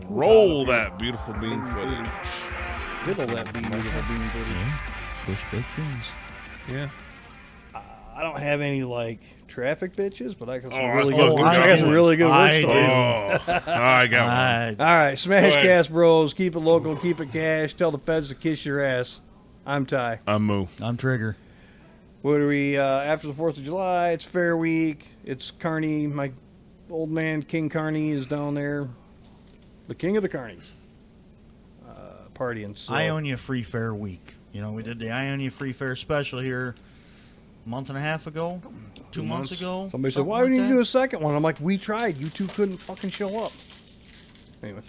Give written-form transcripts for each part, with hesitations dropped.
Roll that beautiful bean footage. Diddle that beautiful bean footage. Yeah. Bush baked beans. Yeah. I don't have any like traffic bitches, but I got some I really fucking good. got I got some one. really good work I stories. I got one. All right, Go ahead. SmashCastBros, keep it local, keep it cash. Tell the feds to kiss your ass. I'm Ty. I'm Moo. I'm Trigger. What are we? After the 4th of July, it's Fair Week. It's Carney. My old man King Carney is down there, the king of the Carnies, partying. So. Ionia Free Fair Week. You know, we did the Ionia Free Fair special here a month and a half ago, 2 months ago. Somebody said, something "Why like didn't you that. do a second one?" I'm like, "We tried. You two couldn't fucking show up." Anyway,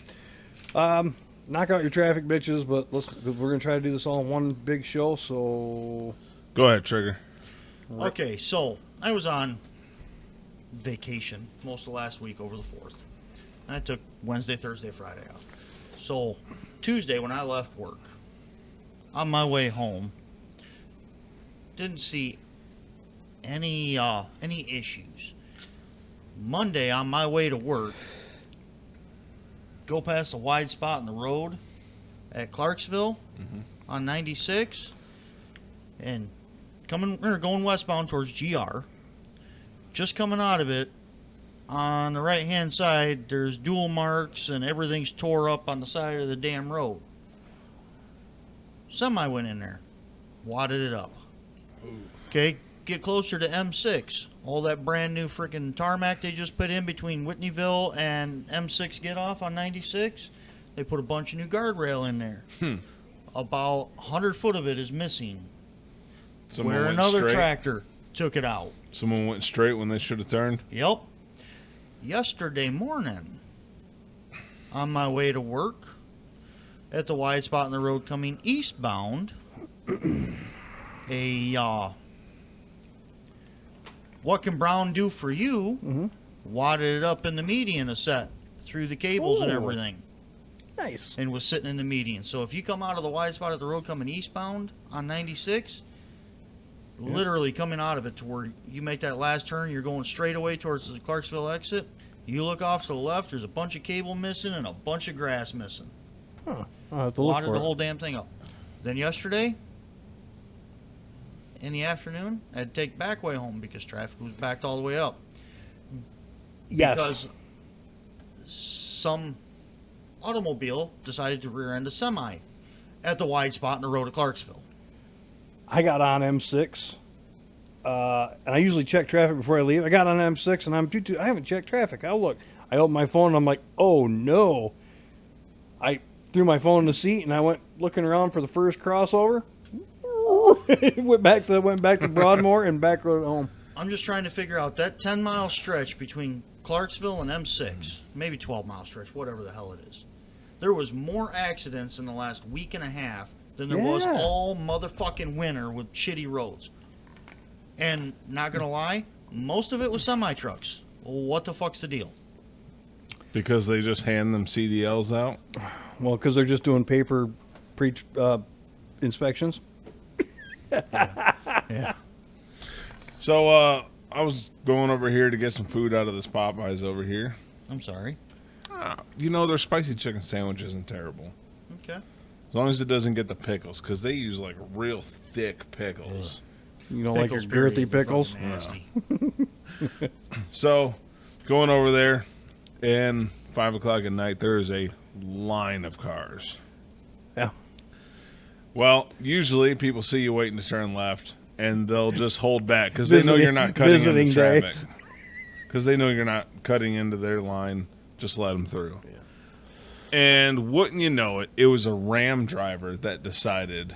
knock out your traffic, bitches. But we're gonna try to do this all in one big show. So Go ahead, Trigger. Okay, so I was on vacation most of last week over the 4th. I took Wednesday, Thursday, Friday off. So Tuesday when I left work, on my way home, didn't see any issues. Monday on my way to work, go past a wide spot in the road at Clarksville on 96 and going westbound towards GR. Just coming out of it, on the right hand side, there's dual marks and everything's tore up on the side of the damn road. Semi went in there, wadded it up. Okay, get closer to M6. All that brand new freaking tarmac they just put in between Whitneyville and M6 get off on 96. They put a bunch of new guardrail in there. About 100 foot of it is missing. Someone Where went another straight. tractor took it out. Someone went straight when they should have turned. Yep. Yesterday morning, on my way to work, at the wide spot in the road coming eastbound, what can Brown do for you? Wadded it up in the median a set through the cables and Oh. everything, nice. and was sitting in the median. So if you come out of the wide spot of the road coming eastbound on 96, literally coming out of it to where you make that last turn, you're going straight away towards the Clarksville exit. You look off to the left, there's a bunch of cable missing and a bunch of grass missing. Huh. I'll have to look Watered for the it. whole damn thing up. Then yesterday, in the afternoon, I had to take back way home because traffic was backed all the way up. Yes. Because some automobile decided to rear end a semi at the wide spot in the road of Clarksville. I got on M6, and I usually check traffic before I leave. I got on M6, and I haven't checked traffic. I'll look. I open my phone, and I'm like, oh no. I threw my phone in the seat, and I went looking around for the first crossover. went back to Broadmoor and back road home. I'm just trying to figure out that 10-mile stretch between Clarksville and M6, maybe 12-mile stretch, whatever the hell it is. There was more accidents in the last week and a half than there was Yeah. all motherfucking winter with shitty roads. And not gonna lie, most of it was semi-trucks. Well, what the fuck's the deal? Because they just hand them CDLs out. Well, because they're just doing paper inspections. Yeah. So I was going over here to get some food out of this Popeyes over here. I'm sorry. You know, their spicy chicken sandwich isn't terrible. Okay. As long as it doesn't get the pickles, because they use like real thick pickles. You know, like your Pickles, period. girthy pickles. Nasty. So going over there, and 5 o'clock at night, there is a line of cars. Yeah. Well, usually people see you waiting to turn left, and they'll just hold back because they know you're not cutting into Visiting day. traffic. Because they know you're not cutting into their line. Just let them through. Yeah. And wouldn't you know it, it was a Ram driver that decided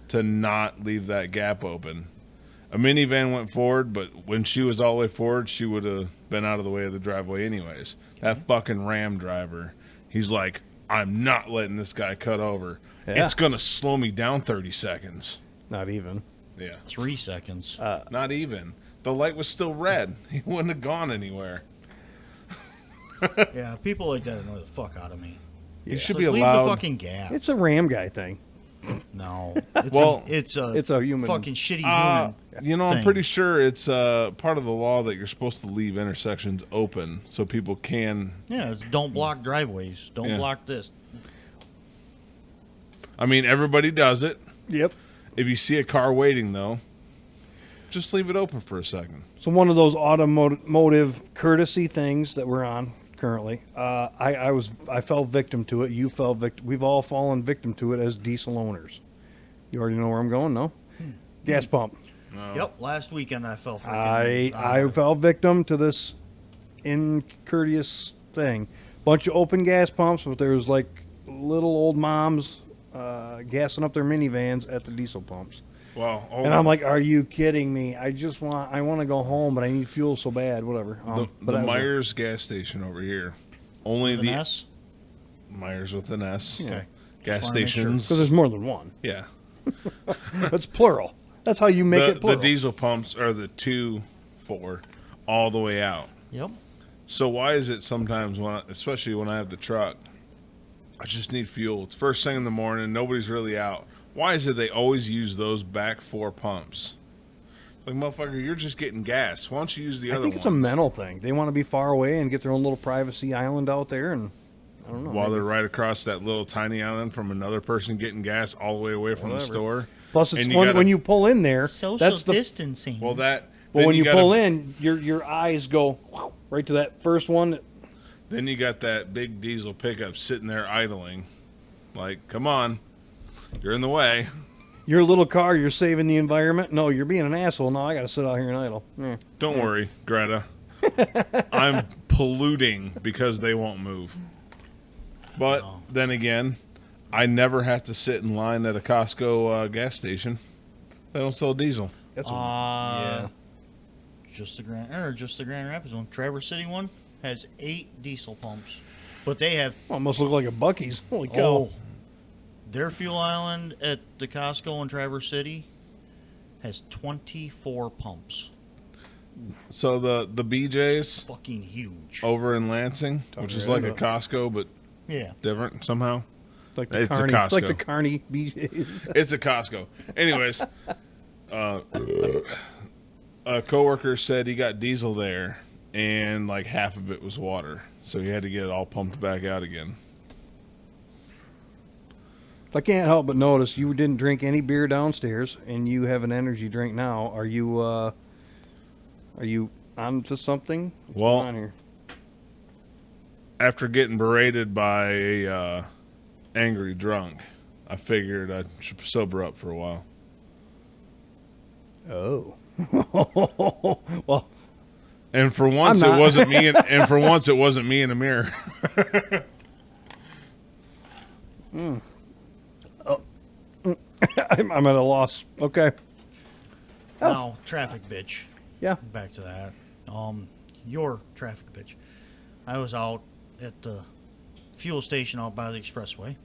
to not leave that gap open. A minivan went forward, but when she was all the way forward, she would have been out of the way of the driveway anyways. That fucking Ram driver, he's like, I'm not letting this guy cut over. Yeah. It's going to slow me down 30 seconds. Not even. Yeah. 3 seconds. Not even. The light was still red. He wouldn't have gone anywhere. Yeah, people like that annoy the fuck out of me. You should Like, be leave allowed. the fucking gap. It's a Ram guy thing. No. It's Well, it's a it's a human. fucking shitty human You know, I'm thing. pretty sure it's part of the law that you're supposed to leave intersections open so people can. Yeah, it's don't block driveways. Don't Yeah. block this. I mean, everybody does it. Yep. If you see a car waiting, though, just leave it open for a second. So one of those automotive courtesy things that we're on currently, I fell victim to it. You fell victim. We've all fallen victim to it as diesel owners. You already know where I'm going, no? Gas pump. No. Yep, last weekend I fell. I fell victim to this incourteous thing. Bunch of open gas pumps, but there was like little old moms gassing up their minivans at the diesel pumps. Well, And I'm like, are you kidding me? I want to go home, but I need fuel so bad. Whatever. the but I was Myers gas station over here. Only With an the S? Myers with an S. Yeah. Okay. Gas Just wanna make sure. stations. So there's more than one. Yeah. That's plural. That's how you make it The plural. diesel pumps are the 2-4 all the way out. Yep. So why is it sometimes especially when I have the truck, I just need fuel. It's first thing in the morning. Nobody's really out. Why is it they always use those back 4 pumps? Like, motherfucker, you're just getting gas. Why don't you use the I other think ones? it's a mental thing. They want to be far away and get their own little privacy island out there, and I don't know. While maybe- they're right across that little tiny island from another person getting gas all the way away from the Whatever. store. Plus, it's and you when, gotta- when you pull in there. Social that's the distancing. Well, that. well then when you gotta- pull in, your eyes go right to that first one. Then you got that big diesel pickup sitting there idling. Like, come on, you're in the way. Your little car, you're saving the environment. No, you're being an asshole. No, I got to sit out here and idle. Eh. Don't worry, Greta. I'm polluting because they won't move. But No. then again, I never have to sit in line at a Costco gas station. They don't sell diesel. That's a, yeah. Just the Grand Rapids one. Traverse City one has 8 diesel pumps, but they have almost look like a Buc-ee's. Holy cow! oh, their fuel island at the Costco in Traverse City has 24 pumps. So the BJ's Fucking huge. over in Lansing, Talk which is right like a up. Costco but Yeah. different somehow. Like the It's a Carney, it's like the Costco. Carney BJ's. It's a Costco. Anyways, a coworker said he got diesel there, and like half of it was water, so he had to get it all pumped back out again. I can't help but notice you didn't drink any beer downstairs, and you have an energy drink now. Are you on to something? What's Well, going on here? After getting berated by a angry drunk, I figured I should sober up for a while. Oh, well, And for once, I'm it not. wasn't me. And for once, it wasn't me in a mirror. I'm at a loss. Okay, Now, traffic bitch. yeah. Back to that. Your traffic bitch. I was out at the fuel station out by the expressway,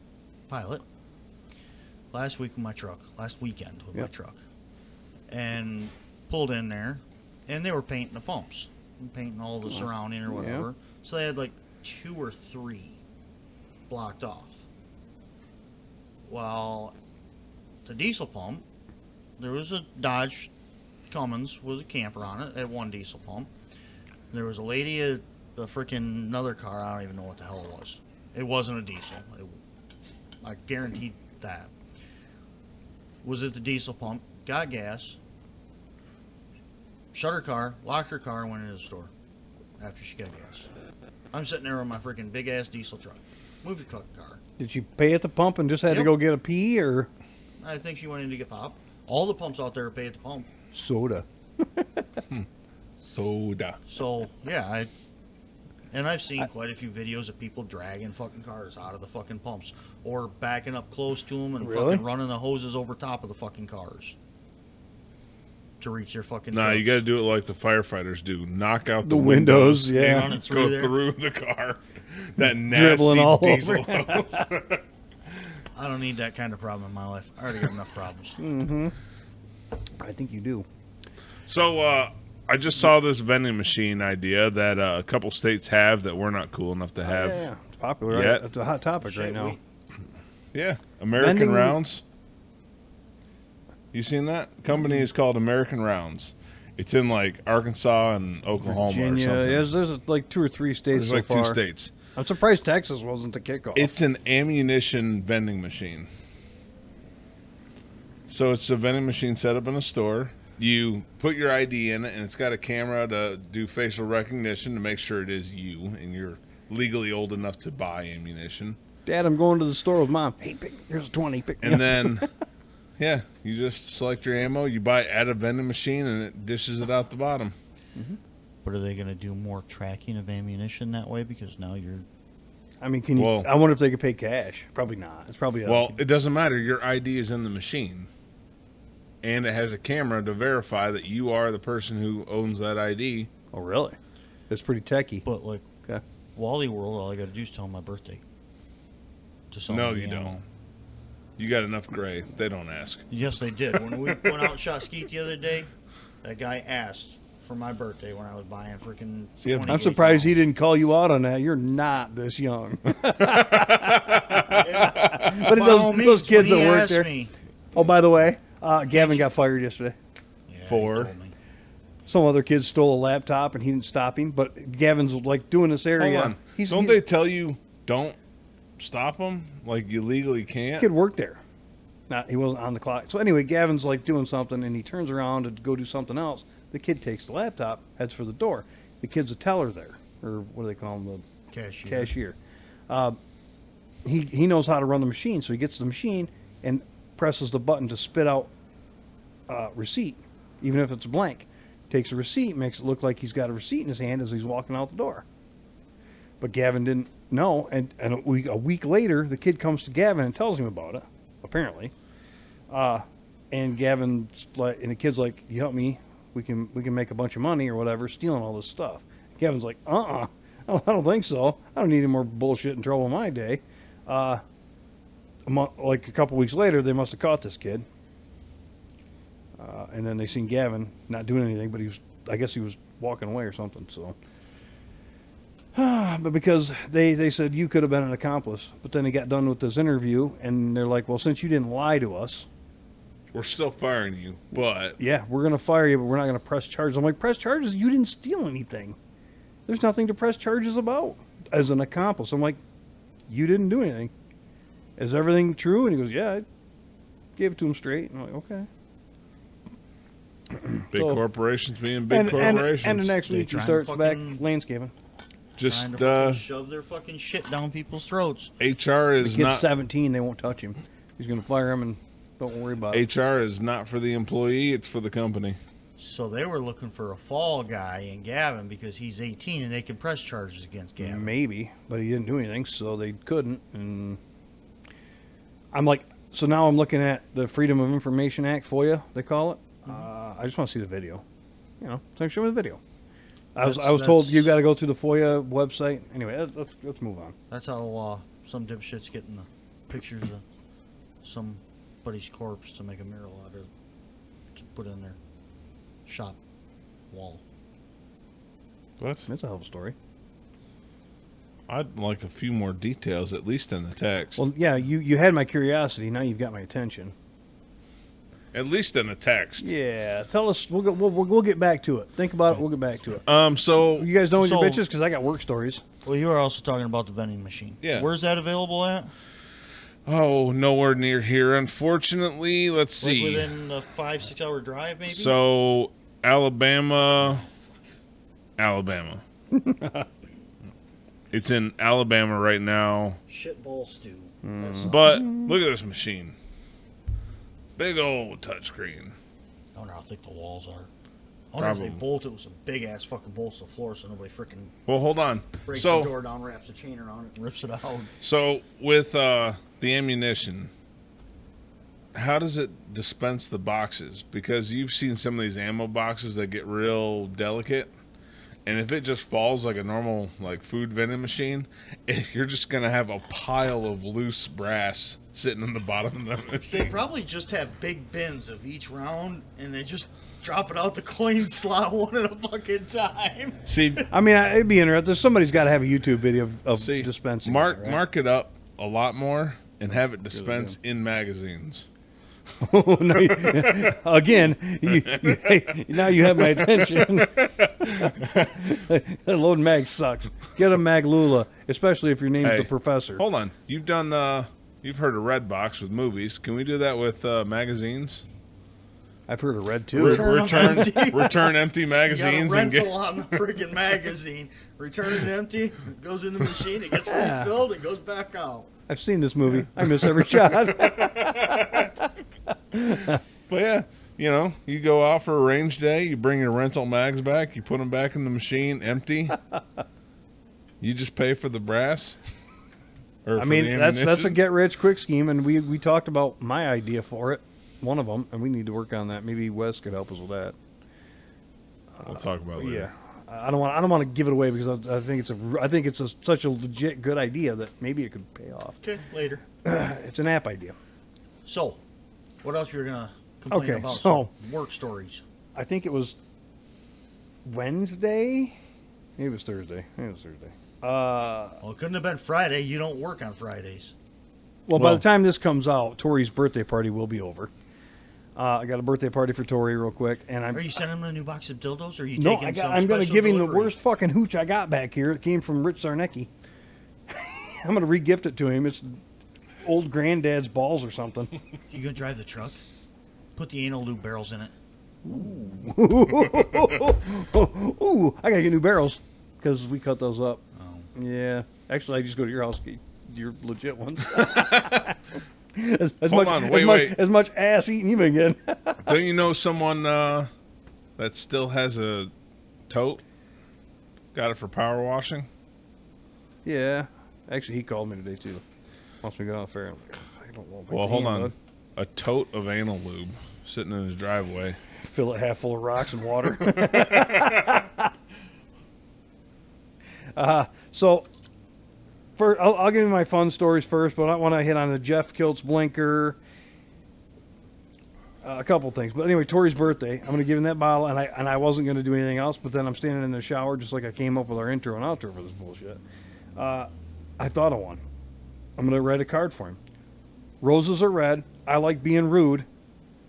Pilot, last weekend with my Yep. truck, and pulled in there, and they were painting the pumps, painting all the surrounding or whatever. So they had like 2 or 3 blocked off. Well, the diesel pump, there was a Dodge Cummins with a camper on it at one diesel pump. There was a lady at a freaking another car. I don't even know what the hell it was. It wasn't a diesel. I guaranteed that. Was at the diesel pump, got gas, shut her car, locked her car, and went into the store after she got gas. I'm sitting there with my freaking big ass diesel truck, movie truck car. Did she pay at the pump and just had to Yep. go get a pee or I think she went in to get pop. All the pumps out there pay at the pump. soda? Soda. So yeah, I've seen quite a few videos of people dragging fucking cars out of the fucking pumps or backing up close to them and Really? fucking running the hoses over top of the fucking cars to reach their fucking. Nah, you got to trucks. do it like the firefighters do. Knock out The windows, yeah. and Run it through go there. through the car. That Dribbling nasty all diesel over. hose. I don't need that kind of problem in my life. I already got enough problems. I think you do. So, I just saw this vending machine idea that a couple states have that we're not cool enough to have. Yeah, it's popular. Right? Yet. It's a hot topic right Shit, now. Yeah, American Vending- rounds. You seen that? Company is called American Rounds. It's in like Arkansas and Oklahoma Virginia, or something. yes, there's like 2 or 3 states There's so like far. 2 states. I'm surprised Texas wasn't the kickoff. It's an ammunition vending machine. So it's a vending machine set up in a store. You put your ID in it, and it's got a camera to do facial recognition to make sure it is you, and you're legally old enough to buy ammunition. Dad, I'm going to the store with Mom. Hey, here's a 20. And then, yeah, you just select your ammo. You buy it at a vending machine, and it dishes it out the bottom. Mm-hmm. But are they going to do more tracking of ammunition that way? Because now you're... I mean, can you? Well- I wonder if they could pay cash. Probably not. It's probably Well, it doesn't matter. Your ID is in the machine. And it has a camera to verify that you are the person who owns that ID. Oh, really? It's pretty techy. But like Okay. Wally World, all I got to do is tell them my birthday. To sell No, me you the ammo. don't. You got enough gray. They don't ask. Yes, they did. When we went out and shot skeet the other day, that guy asked for my birthday when I was buying freaking. See, I'm 20 I'm gauge surprised he rounds. didn't call you out on that. You're not this young. But By all those means, kids when he that work asked there. me- Oh, by the way, Gavin got fired yesterday. Yeah, he For? told me. Some other kid stole a laptop and he didn't stop him. But Gavin's like doing this area. Hold on. Don't they tell you don't stop them? Like you legally can't? Kid worked there. Not he wasn't on the clock. So anyway, Gavin's like doing something and he turns around to go do something else. The kid takes the laptop, heads for the door. The kid's a teller there, or what do they call him? The Cashier. He knows how to run the machine, so he gets the machine and presses the button to spit out receipt, even if it's blank. Takes a receipt, makes it look like he's got a receipt in his hand as he's walking out the door. But Gavin didn't know, and a week later, the kid comes to Gavin and tells him about it, apparently. And Gavin's like, and the kid's like, "You help me, we can make a bunch of money or whatever, stealing all this stuff." Gavin's like, I don't think so. I don't need any more bullshit and trouble in my day. Like a couple weeks later, they must have caught this kid. And then they seen Gavin not doing anything, but I guess he was walking away or something. So, but because they said you could have been an accomplice, but then he got done with this interview, and they're like, "Well, since you didn't lie to us, We're still firing you, but yeah, we're gonna fire you, but we're not gonna press charges." I'm like, "Press charges? You didn't steal anything. There's nothing to press charges about as an accomplice." I'm like, "You didn't do anything. Is everything true?" And he goes, "Yeah, I gave it to him straight." And I'm like, "Okay." big So- corporations being big corporations. And the next They week he trying to starts back fucking- landscaping. Just Trying to fucking shove their fucking shit down people's throats. HR The is kid's not 17. They won't touch him. He's gonna fire him, and don't worry about it. HR is not for the employee, it's for the company. So they were looking for a fall guy in Gavin because he's 18 and they can press charges against Gavin. Maybe, but he didn't do anything, so they couldn't. And I'm like, so now I'm looking at the Freedom of Information Act, FOIA, they call it. I just want to see the video. You know, so show me the video. I was told That's- you got to go through the FOIA website. Anyway, let's move on. That's how some dipshits getting the pictures of somebody's corpse to make a mural out of to put in their shop wall. What? That's a hell of a story. I'd like a few more details, at least in the text. Well, yeah, you had my curiosity. Now you've got my attention. At least in the text. Yeah, tell us. We'll get back to it. Think about it. We'll get back to it. So You guys know your So- bitches because I got work stories. Well, you were also talking about the vending machine. Yeah. Where's that available at? nowhere near here, unfortunately. Let's Like see. within a 5-6 hour drive, maybe. So Alabama. It's in Alabama right now. Shitball stew. Mm. That sucks. But look at this machine. Big old touchscreen. I wonder how thick the walls are. I wonder if they Probably. bolt it with some big ass fucking bolts to the floor so nobody freaking Well, hold on. breaks So the door down, wraps a chain around it, and rips it out. So with the ammunition, how does it dispense the boxes? Because you've seen some of these ammo boxes that get real delicate, and if it just falls like a normal like food vending machine, you're just gonna have a pile of loose brass sitting on the bottom of the They machine. probably just have big bins of each round, and they just drop it out the coin slot one at a fucking time. See, I mean, it'd be interesting. Somebody's got to have a YouTube video of see, dispensing. mark that, right? mark it up a lot more and have it dispense in magazines. Again, now you have my attention. Load mag sucks. Get a Maglula, especially if your name's Hey, the professor. Hold on. You've heard of Redbox with movies. Can we do that with magazines? I've heard of Red too. Return empty You got a magazines and rental get. on the friggin' magazine. Return it empty. It goes in the machine. It gets refilled. It goes back out. I've seen this movie. I miss every shot. But yeah, you go out for a range day. You bring your rental mags back. You put them back in the machine empty. You just pay for the brass. Or I for mean, the that's a ammunition. get rich quick scheme, and we talked about my idea for it, one of them, and we need to work on that. Maybe Wes could help us with that. We'll talk about it later. Yeah, I don't want to give it away because I think it's such a legit good idea that maybe it could pay off. Okay, later. It's an app idea. So, what else you were gonna complain Okay, about? so- Some work stories. I think it was Wednesday. Maybe it was Thursday. Well, it couldn't have been Friday. You don't work on Fridays. By Well- the time this comes out, Tori's birthday party will be over. I got a birthday party for Tori real quick, and Are you sending him a new box of dildos, or are you no, taking some I'm going to special give him the delivery? worst fucking hooch I got back here. It came from Rich Zarnecki. I'm going to re-gift it to him. It's old granddad's balls or something. You gonna drive the truck? Put the anal lube barrels in it. Ooh, I got to get new barrels because we cut those up. Oh. Yeah. Actually, I just go to your house, get your legit ones. Hold on, wait. As much ass eating you've been getting. Don't you know someone that still has a tote? Got it for power washing? Yeah. Actually, he called me today, too. Wants me to go out there. I'm like, I don't want my Well, hold team, on. bud. A tote of anal lube sitting in his driveway. Fill it half full of rocks and water. So, I'll give you my fun stories first, but I want to hit on the Jeff Kiltz blinker. A couple things, but anyway, Tori's birthday. I'm going to give him that bottle, and I wasn't going to do anything else. But then I'm standing in the shower, just like I came up with our intro and outro for this bullshit. I thought of one. I'm going to write a card for him. Roses are red. I like being rude.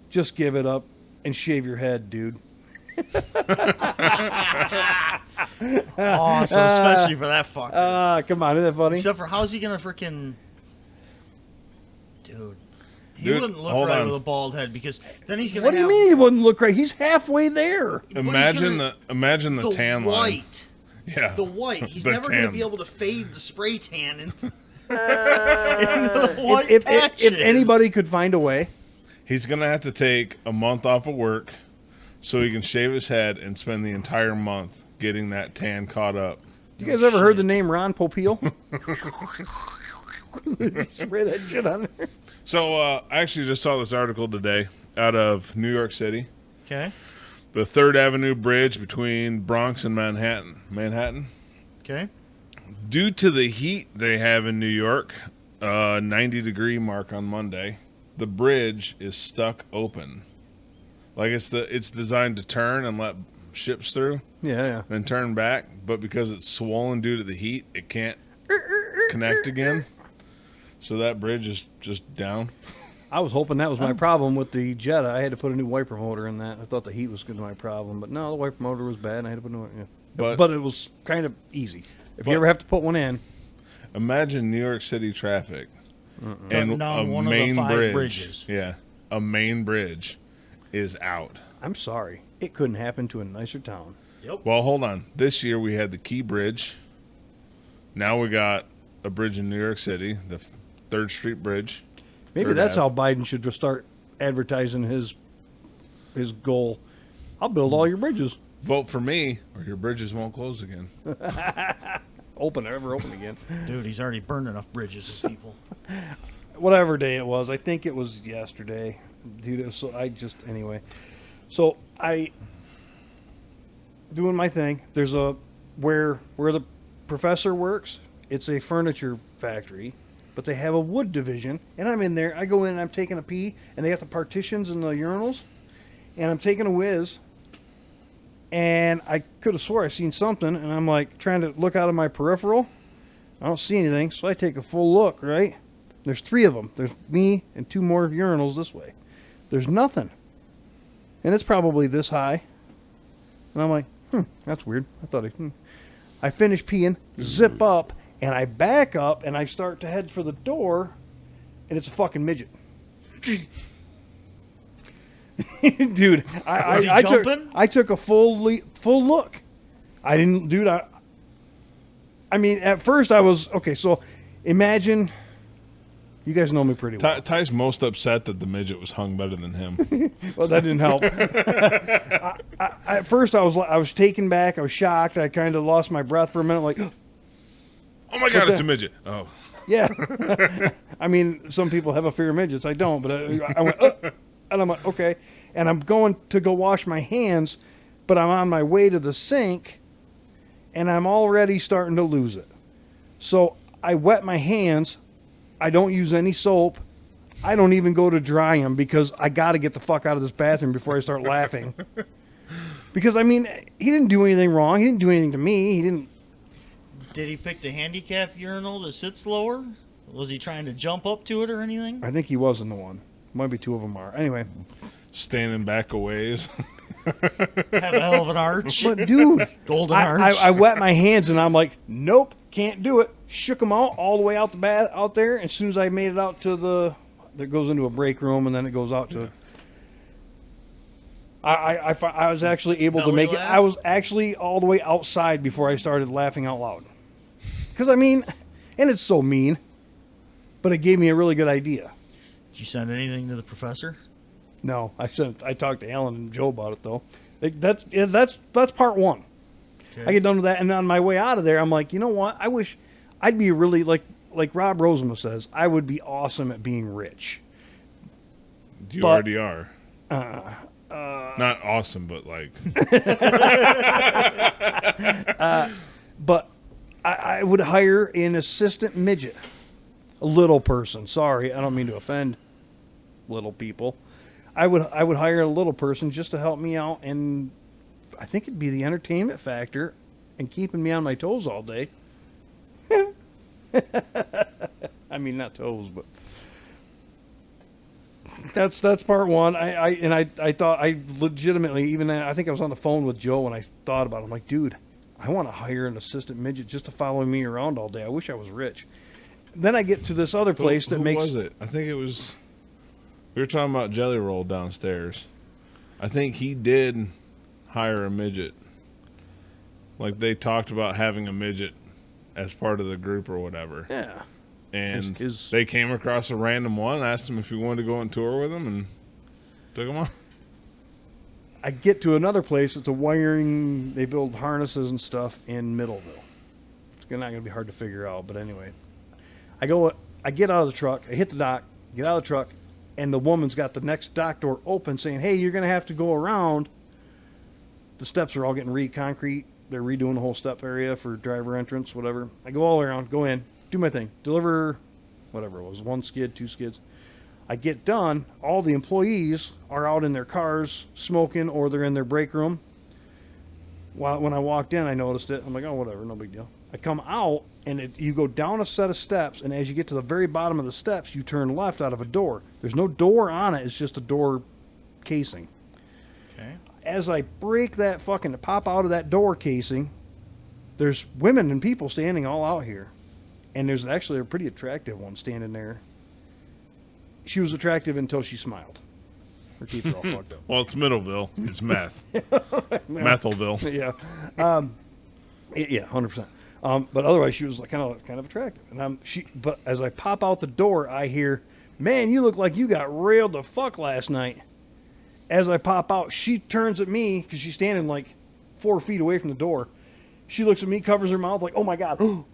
Just give it up and shave your head, dude. Awesome, especially for that fucker. Come on, isn't that funny? Except for how's he gonna freaking, dude? He Dude, wouldn't look hold right on. with a bald head because then he's gonna. What do you have, mean he wouldn't look right? He's halfway there. but he's Imagine gonna- the tan line. white. Yeah. The white. He's The never gonna tan. be able to fade the spray tan into, into the white If patches. anybody could find a way, He's going to have to take a month off of work so he can shave his head and spend the entire month getting that tan caught up. you guys ever heard the name Ron Popeil? Spray that shit on there. So I actually just saw this article today out of New York City. Okay. The 3rd Avenue Bridge between Bronx and Manhattan. Okay. Due to the heat they have in New York, 90-degree mark on Monday, the bridge is stuck open. Like it's designed to turn and let ships through, Yeah. then turn back, but because it's swollen due to the heat, it can't connect again. So that bridge is just down. I was hoping that was my problem with the Jetta. I had to put a new wiper motor in that. I thought the heat was going to be my problem, but no, the wiper motor was bad. And I had to put a new. Yeah. But it was kind of easy. If you ever have to put one in, Imagine New York City traffic Cutting and down a one of the main 5 bridge. bridges. Yeah, a main bridge is out. I'm sorry, it couldn't happen to a nicer town. Yep. Well, hold on. This year we had the Key Bridge. Now we got a bridge in New York City, the 3rd Street Bridge. Maybe 3rd that's Ave. how Biden should just start advertising his goal. I'll build all your bridges. Vote for me, or your bridges won't close again. Ever open again. Dude, he's already burned enough bridges with people. Whatever day it was, I think it was yesterday, dude. Anyway. So I doing my thing. There's a where the professor works. It's a furniture factory, but they have a wood division, and I'm in there. I go in and I'm taking a pee, and they have the partitions and the urinals, and I'm taking a whiz. And I could have swore I seen something, and I'm like trying to look out of my peripheral. I don't see anything, so I take a full look, right? There's 3 of them. There's me and 2 more urinals this way. There's nothing. And it's probably this high. And I'm like, that's weird. I finish peeing, zip up, and I back up, and I start to head for the door, and it's a fucking midget. Dude, I took a full look. I didn't, dude. I mean, at first I was okay. So, imagine. You guys know me pretty well. Ty's most upset that the midget was hung better than him. Well, that didn't help. At first, I was taken back. I was shocked. I kind of lost my breath for a minute. Like, oh my God, it's a midget. Oh, yeah. I mean, some people have a fear of midgets. I don't, but I went, and I'm like, okay. And I'm going to go wash my hands, but I'm on my way to the sink, and I'm already starting to lose it. So I wet my hands. I don't use any soap. I don't even go to dry them because I got to get the fuck out of this bathroom before I start laughing. Because, I mean, he didn't do anything wrong. He didn't do anything to me. He didn't. Did he pick the handicap urinal that sits lower? Was he trying to jump up to it or anything? I think he wasn't the one. Might be two of them are. Anyway. Standing back a ways. Have a hell of an arch. But, dude. Golden arch. I wet my hands and I'm like, nope, can't do it. Shook them all the way out the bath out there. As soon as I made it out to that goes into a break room and then it goes out to. I was actually able to make it. I was actually all the way outside before I started laughing out loud. Because I mean, and it's so mean, but it gave me a really good idea. Did you send anything to the professor? No, I talked to Alan and Joe about it though. That's part one. Okay. I get done with that, and on my way out of there, I'm like, you know what? I wish I'd be really like Rob Rosema says. I would be awesome at being rich. You already are. Not awesome, but like. But I would hire an assistant midget, a little person. Sorry, I don't mean to offend little people. I would hire a little person just to help me out, and I think it'd be the entertainment factor and keeping me on my toes all day. I mean, not toes, but that's part one. I thought I legitimately, even I think I was on the phone with Joe when I thought about it. I'm like, dude, I want to hire an assistant midget just to follow me around all day. I wish I was rich. Then I get to this other place that makes. Who was it? I think it was. We were talking about Jelly Roll downstairs. I think he did hire a midget. Like they talked about having a midget as part of the group or whatever. Yeah. And they came across a random one, asked him if he wanted to go on tour with him, and took him on. I get to another place. It's a wiring. They build harnesses and stuff in Middleville. It's not going to be hard to figure out, but anyway. I get out of the truck. I hit the dock, get out of the truck, and the woman's got the next dock door open saying, hey, you're going to have to go around. The steps are all getting re-concrete. They're redoing the whole step area for driver entrance, whatever. I go all around, go in, do my thing, deliver, whatever it was, 1 skid, 2 skids. I get done. All the employees are out in their cars smoking, or they're in their break room. When I walked in, I noticed it. I'm like, oh, whatever, no big deal. I come out, and you go down a set of steps, and as you get to the very bottom of the steps, you turn left out of a door. There's no door on it. It's just a door casing. Okay. As I break that pop out of that door casing, there's women and people standing all out here. And there's actually a pretty attractive one standing there. She was attractive until she smiled. Her teeth are all fucked up. Well, it's Middleville. It's meth. Methalville. Yeah. Yeah, 100%. But otherwise, she was like kind of attractive. And but as I pop out the door, I hear, man, you look like you got railed the fuck last night. As I pop out, she turns at me because she's standing like 4 feet away from the door. She looks at me, covers her mouth like, oh my God.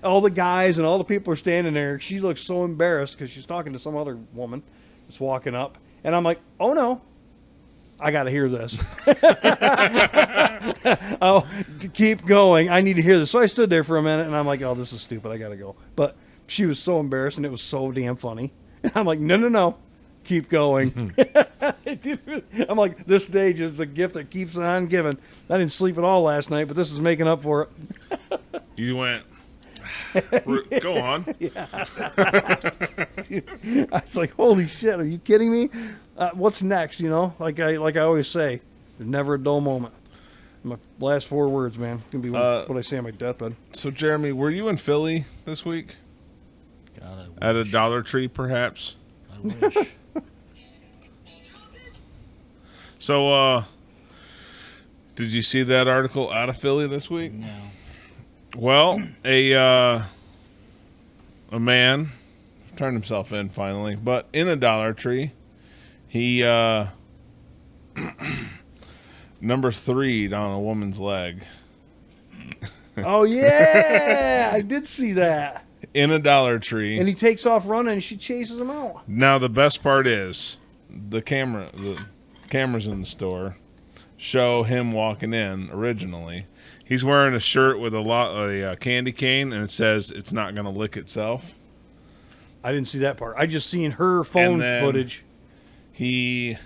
All the guys and all the people are standing there. She looks so embarrassed because she's talking to some other woman that's walking up. And I'm like, oh no, I got to hear this. Oh, keep going. I need to hear this. So I stood there for a minute and I'm like, oh, this is stupid. I got to go. But she was so embarrassed and it was so damn funny. And I'm like, no. Keep going. I'm like, this stage is a gift that keeps on giving. I didn't sleep at all last night, but this is making up for it. You went, go on. Yeah. Dude, I was like, holy shit, are you kidding me? What's next? You know, like I always say, there's never a dull moment. My last 4 words, man. It's gonna be what I say on my deathbed. So, Jeremy, were you in Philly this week? God, At a Dollar Tree, perhaps? I wish. So, did you see that article out of Philly this week? No. Well, a man turned himself in finally, but in a Dollar Tree, he number 3'd on a woman's leg Oh yeah, I did see that. in a Dollar Tree. And he takes off running, and she chases him out. Now the best part is the cameras in the store show him walking in originally. He's wearing a shirt with a candy cane, and it says it's not going to lick itself. I didn't see that part. I just seen her phone And then footage. He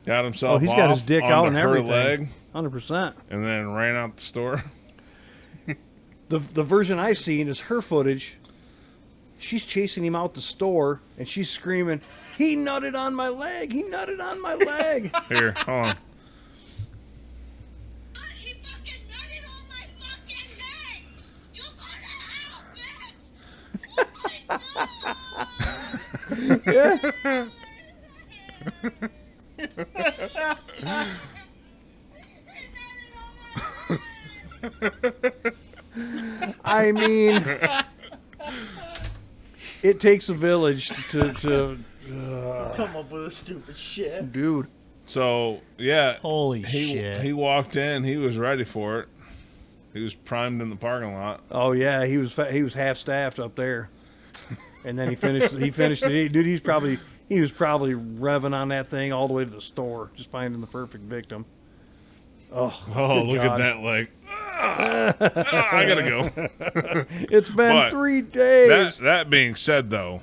got himself He's off got his dick out onto and her everything. leg 100%. and then ran out the store. The version I seen is her footage. She's chasing him out the store, and she's screaming, "He nutted on my leg! He nutted on my leg!" Here, hold on. He fucking nutted on my fucking leg! You go to hell, bitch! I mean, it takes a village to Come up with a stupid shit. dude. So, yeah. Holy shit. He walked in. He was ready for it. He was primed in the parking lot. Oh yeah, he was half staffed up there, and then he finished. He finished it, dude. He was probably revving on that thing all the way to the store, just finding the perfect victim. Oh, Oh, good look God. at that leg. I gotta go. It's been But 3 days. That being said, though,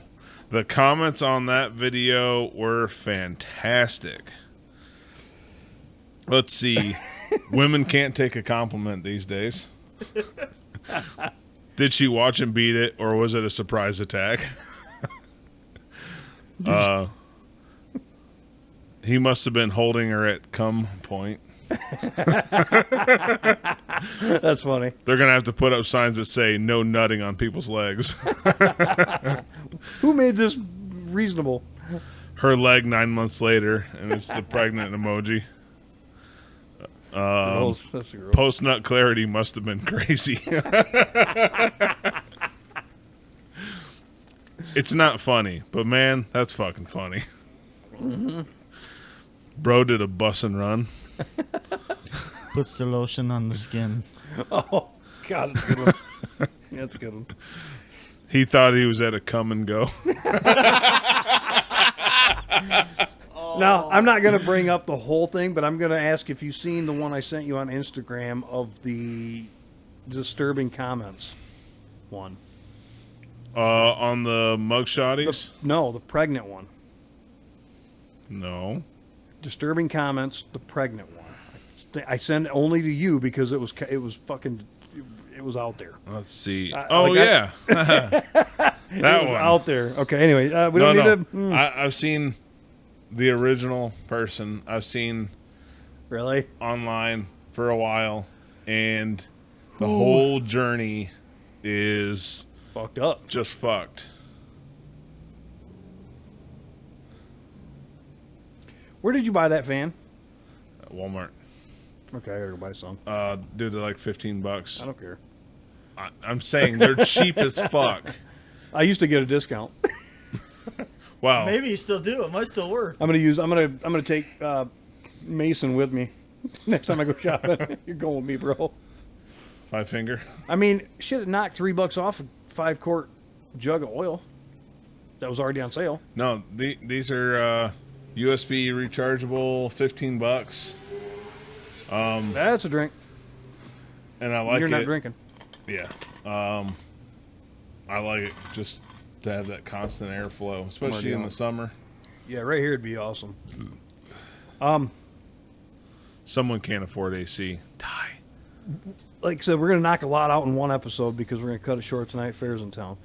the comments on that video were fantastic. Let's see. Women can't take a compliment these days. Did she watch him beat it, or was it a surprise attack? He must have been holding her at cum point. That's funny. They're going to have to put up signs that say no nutting on people's legs. Who made this reasonable? Her leg 9 months later, and it's the pregnant emoji. Girls, that's the girl. Post nut clarity must have been crazy. It's not funny, but man, that's fucking funny. Mm-hmm. Bro did a bus and run. Puts the lotion on the skin. Oh God, that's a good one. Yeah, that's a good one. He thought he was at a come and go. Now, I'm not going to bring up the whole thing, but I'm going to ask if you've seen the one I sent you on Instagram of the disturbing comments one. On the mugshotties? No, the pregnant one. No. Disturbing comments, the pregnant one. I send it only to you because it was out there. Let's see. Like Yeah. That It was one. out there. Okay, anyway, we don't need to... I've seen the original person. I've seen Really? online for a while, and the whole journey is Fucked up. just fucked. Where did you buy that fan? At Walmart. Okay, I gotta go buy some. Dude, they're like $15. I don't care. I'm saying they're cheap as fuck. I used to get a discount. Wow. Maybe you still do. It might still work. I'm gonna take Mason with me next time I go shopping. You're going with me, bro. 5 finger. I mean, shit, it knocked $3 off a 5-quart jug of oil that was already on sale. No, these are USB rechargeable, $15. That's a drink. And I like You're it. not drinking. Yeah. I like it just to have that constant airflow, especially in the summer. Yeah, right here would be awesome. Someone can't afford AC. Die. Like I said, we're gonna knock a lot out in one episode because we're gonna cut it short tonight. Fair's in town.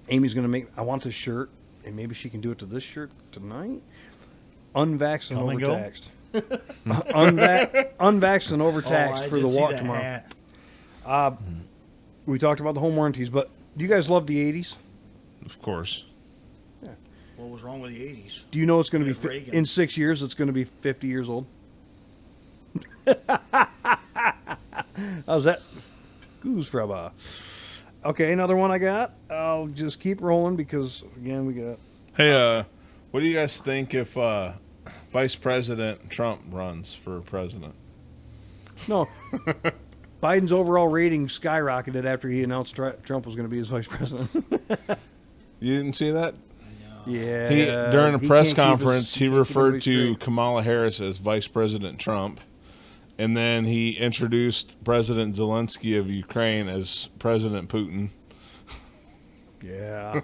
Amy's gonna make. I want this shirt. and maybe she can do it to this shirt tonight. Unvaxxed and Come and go? overtaxed. Unvaxxed and overtaxed I for did the see walk that tomorrow. hat. We talked about the home warranties, but do you guys love the 80s? Of course. What was wrong with the 80s? Do you know it's going We to had be Reagan. in 6 years? It's going to be 50 years old. How's that? Goose fraba. Okay, another one I got. I'll just keep rolling because again we got. Hey, what do you guys think if Vice President Trump runs for president? No. Biden's overall rating skyrocketed after he announced Trump was going to be his vice president. You didn't see that? Yeah. He during a he press can't keep conference, his- he can't keep referred everybody to straight. Kamala Harris as Vice President Trump, and then he introduced President Zelensky of Ukraine as President Putin. Yeah.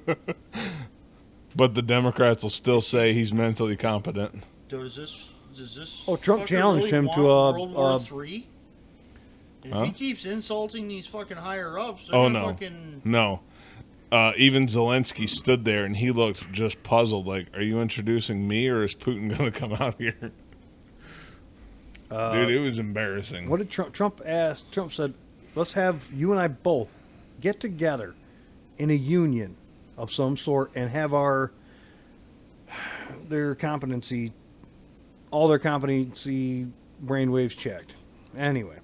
But the Democrats will still say he's mentally competent. Does this? Oh, Trump fucker challenged really him to, want World War III? If Huh? he keeps insulting these fucking higher ups, they're Oh gonna no, fucking. no. Even Zelensky stood there and he looked just puzzled. Like, are you introducing me or is Putin going to come out here? Dude, it was embarrassing. What did Trump asked? Trump said, "Let's have you and I both get together in a union of some sort and have their competency, all their competency brainwaves checked." Anyway,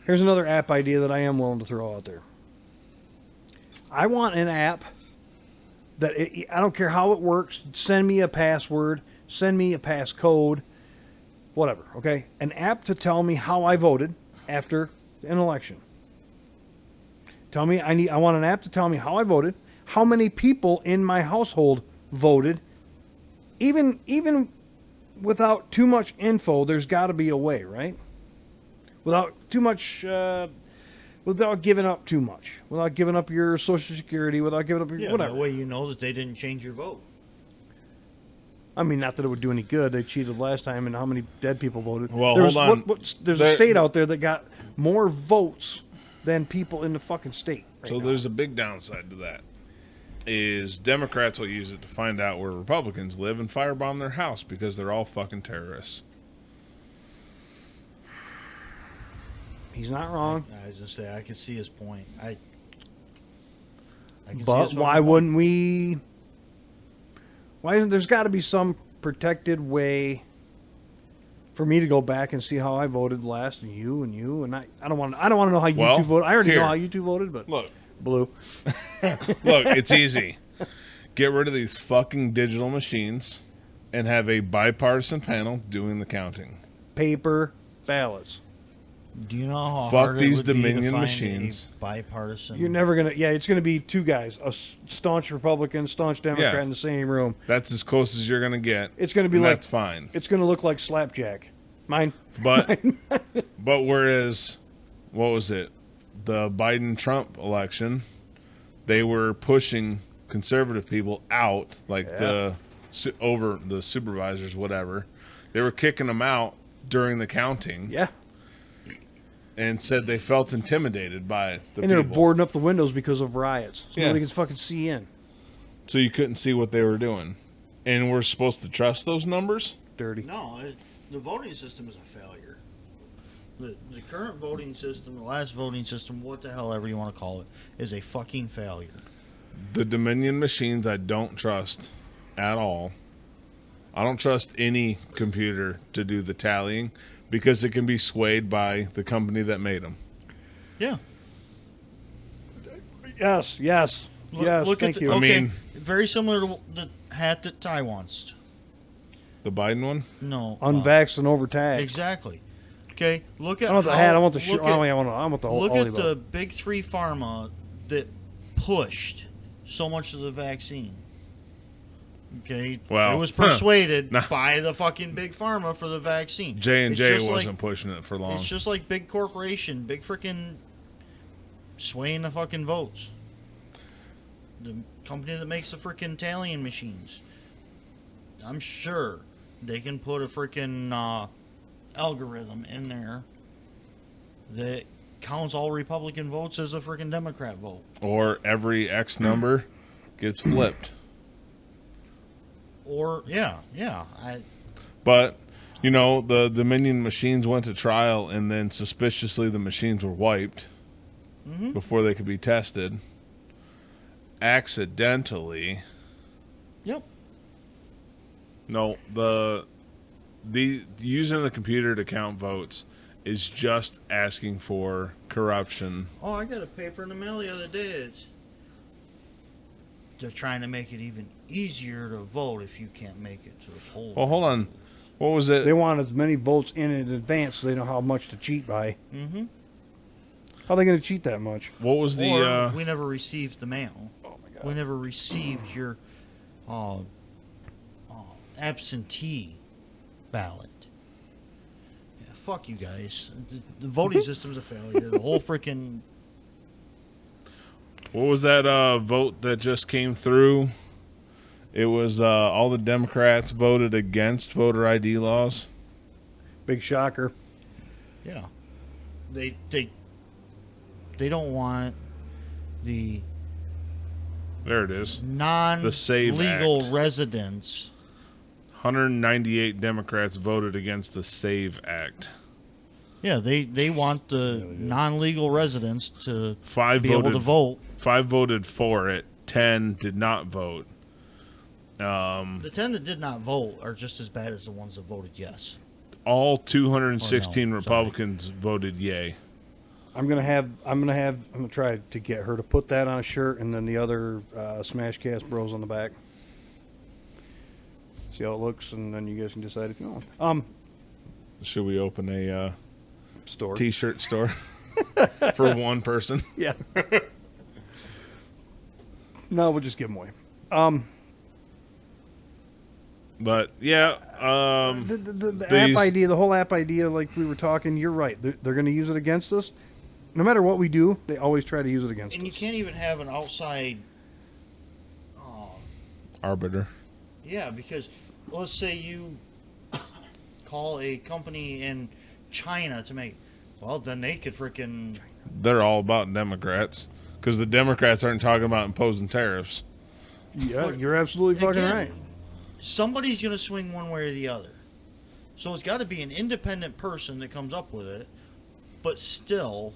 here's another app idea that I am willing to throw out there. I want an app that I don't care how it works. Send me a password. Send me a passcode. Whatever. Okay, an app to tell me how I voted after an election. Tell me I want an app to tell me how I voted, how many people in my household voted. Even without too much info, there's got to be a way, right? Without too much. Without giving up too much, without giving up your Social Security, without giving up your Yeah, whatever. that way you know that they didn't change your vote. I mean, not that it would do any good. They cheated last time, and how many dead people voted? Well, There's- hold on. there's There- a state out there that got more votes than people in the fucking state. Right So now. there's a big downside to that. Is Democrats will use it to find out where Republicans live and firebomb their house because they're all fucking terrorists. He's not wrong. I was gonna say I can see his point. I can see But his why fucking point. wouldn't we? Why isn't there's got to be some protected way for me to go back and see how I voted last, and you and I don't want to know how you Well, two voted. I already here. know how you two voted, but Look, blue. it's easy. Get rid of these fucking digital machines and have a bipartisan panel doing the counting. Paper ballots. Do you know how Fuck hard these it would be to Dominion find machines. a bipartisan? You're never gonna. Yeah, it's gonna be two guys, a staunch Republican, staunch Democrat Yeah. in the same room. That's as close as you're going to get. It's gonna be and like that's fine. it's gonna look like slapjack. Mine. But but whereas, what was it? The Biden-Trump election, they were pushing conservative people out, like over the supervisors, whatever. They were kicking them out during the counting Yeah. and said they felt intimidated by the And they were people. boarding up the windows because of riots. So Yeah. nobody can fucking see in. So you couldn't see what they were doing. And we're supposed to trust those numbers? Dirty. No, the voting system is a failure. The current voting system, the last voting system, what the hell ever you want to call it, is a fucking failure. The Dominion machines I don't trust at all. I don't trust any computer to do the tallying because it can be swayed by the company that made them. Yeah. Yes. Yes. Yes. Look Thank at you. I okay, mean- very similar to the hat that Ty wants. The Biden one? No. Unvaxxed and overtaxed. Exactly. Okay, look at I want the how- hat. I want the shirt. look at- I want the whole. Look all at the big three pharma that pushed so much of the vaccine. Okay, Well, it was persuaded Nah. by the fucking big pharma for the vaccine. J&J It's just wasn't pushing it for long. It's just like big corporation, big freaking swaying the fucking votes. The company that makes the freaking tallying machines. I'm sure they can put a freaking algorithm in there that counts all Republican votes as a freaking Democrat vote. Or every X number gets flipped. Or yeah. But, you know, the Dominion machines went to trial, and then suspiciously the machines were wiped before they could be tested. Accidentally. Yep. No, the using the computer to count votes is just asking for corruption. Oh, I got a paper in the mail the other day. They're trying to make it even easier to vote if you can't make it to the poll. Well, hold on. What was it? They want as many votes in advance so they know how much to cheat by. Mm-hmm. How are they going to cheat that much? What was the? We never received the mail. Oh my god. We never received your absentee ballot. Yeah, fuck you guys. The voting system's a failure. The whole freaking. What was that vote that just came through? It was all the Democrats voted against voter ID laws. Big shocker. Yeah. They don't want the There it is. non-legal SAVE Act. residents. 198 Democrats voted against the SAVE Act. Yeah, they want the non-legal residents to Five be voted, able to vote. 5 voted for it. 10 did not vote. The 10 that did not vote are just as bad as the ones that voted yes. All 216 Oh, no, Republicans voted yay. I'm gonna try to get her to put that on a shirt and then the other SmashCastBros on the back. See how it looks, and then you guys can decide if you want. Should we open a Store. T-shirt store for one person? Yeah. No, we'll just give them away. But yeah, The app idea, the whole app idea, like we were talking, you're right. They're going to use it against us. No matter what we do, they always try to use it against And you us. can't even have an outside. arbiter. Yeah, because let's say you call a company in China to make. Well, then they could freaking. They're all about Democrats because the Democrats aren't talking about imposing tariffs. Yeah, But you're absolutely fucking again, right. Somebody's going to swing one way or the other. So it's got to be an independent person that comes up with it, but still.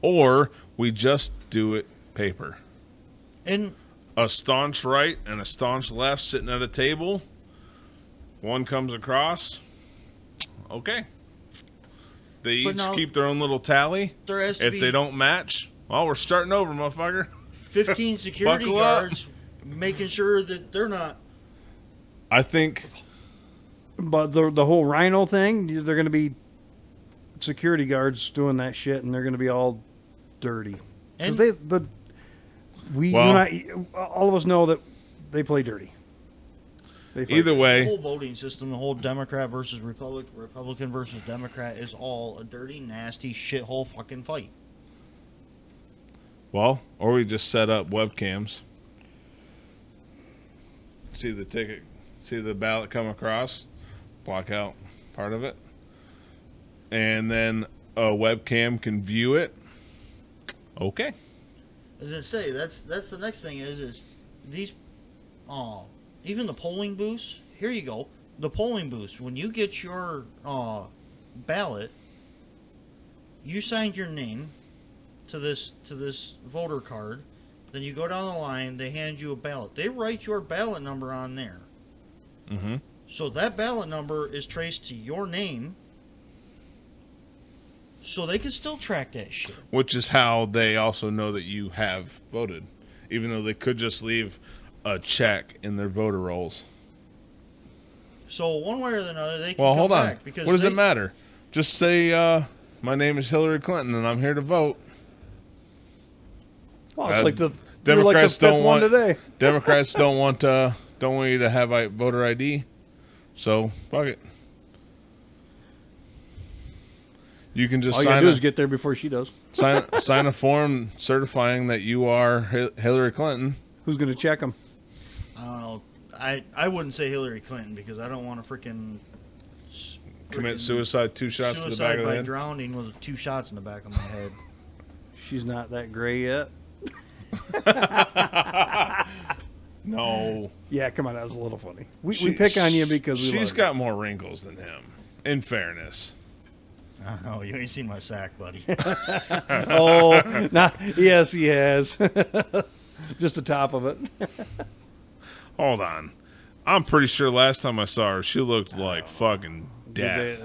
Or we just do it paper. And A staunch right and a staunch left sitting at a table. One comes across. Okay. They But each now- keep their own little tally. there has to If be they don't match, well, we're starting over, motherfucker. 15 security Buckle up. guards making sure that they're not. I think But the whole Rhino thing, they're going to be security guards doing that shit, and they're going to be all dirty. 'Cause And you Well- and I, all of us know that they play dirty. They fight either the way, whole voting system, the whole Democrat versus Republican versus Democrat is all a dirty, nasty, shithole fucking fight. well, or we just set up webcams. See the ticket, see the ballot come across, block out part of it, and then a webcam can view it. Okay. As I say, that's the next thing is these, even the polling booths. Here you go, the polling booths. When you get your ballot, you signed your name to this voter card. Then you go down the line. They hand you a ballot. They write your ballot number on there. Mm-hmm. So that ballot number is traced to your name. So they can still track that shit. Which is how they also know that you have voted, even though they could just leave a check in their voter rolls. So one way or another, they can Well, come hold on. back because What does they, it matter? Just say, my name is Hillary Clinton and I'm here to vote. Oh, it's like the Democrats you're like the don't fifth one want today. Democrats don't want you to have voter ID. So fuck it. You can just All you gotta sign do is get there before she does. sign a form certifying that you are Hillary Clinton. Who's gonna check them? I don't know. I wouldn't say Hillary Clinton because I don't want to Commit suicide, 2 shots to the back suicide of the by head. drowning with 2 shots in the back of my head. She's not that gray yet. No. Yeah, come on, that was a little funny. We pick on you because she's got more wrinkles than him. In fairness. I don't know. You ain't seen my sack, buddy. Oh, yes, he has. Just the top of it. Hold on. I'm pretty sure last time I saw her, she looked like fucking death.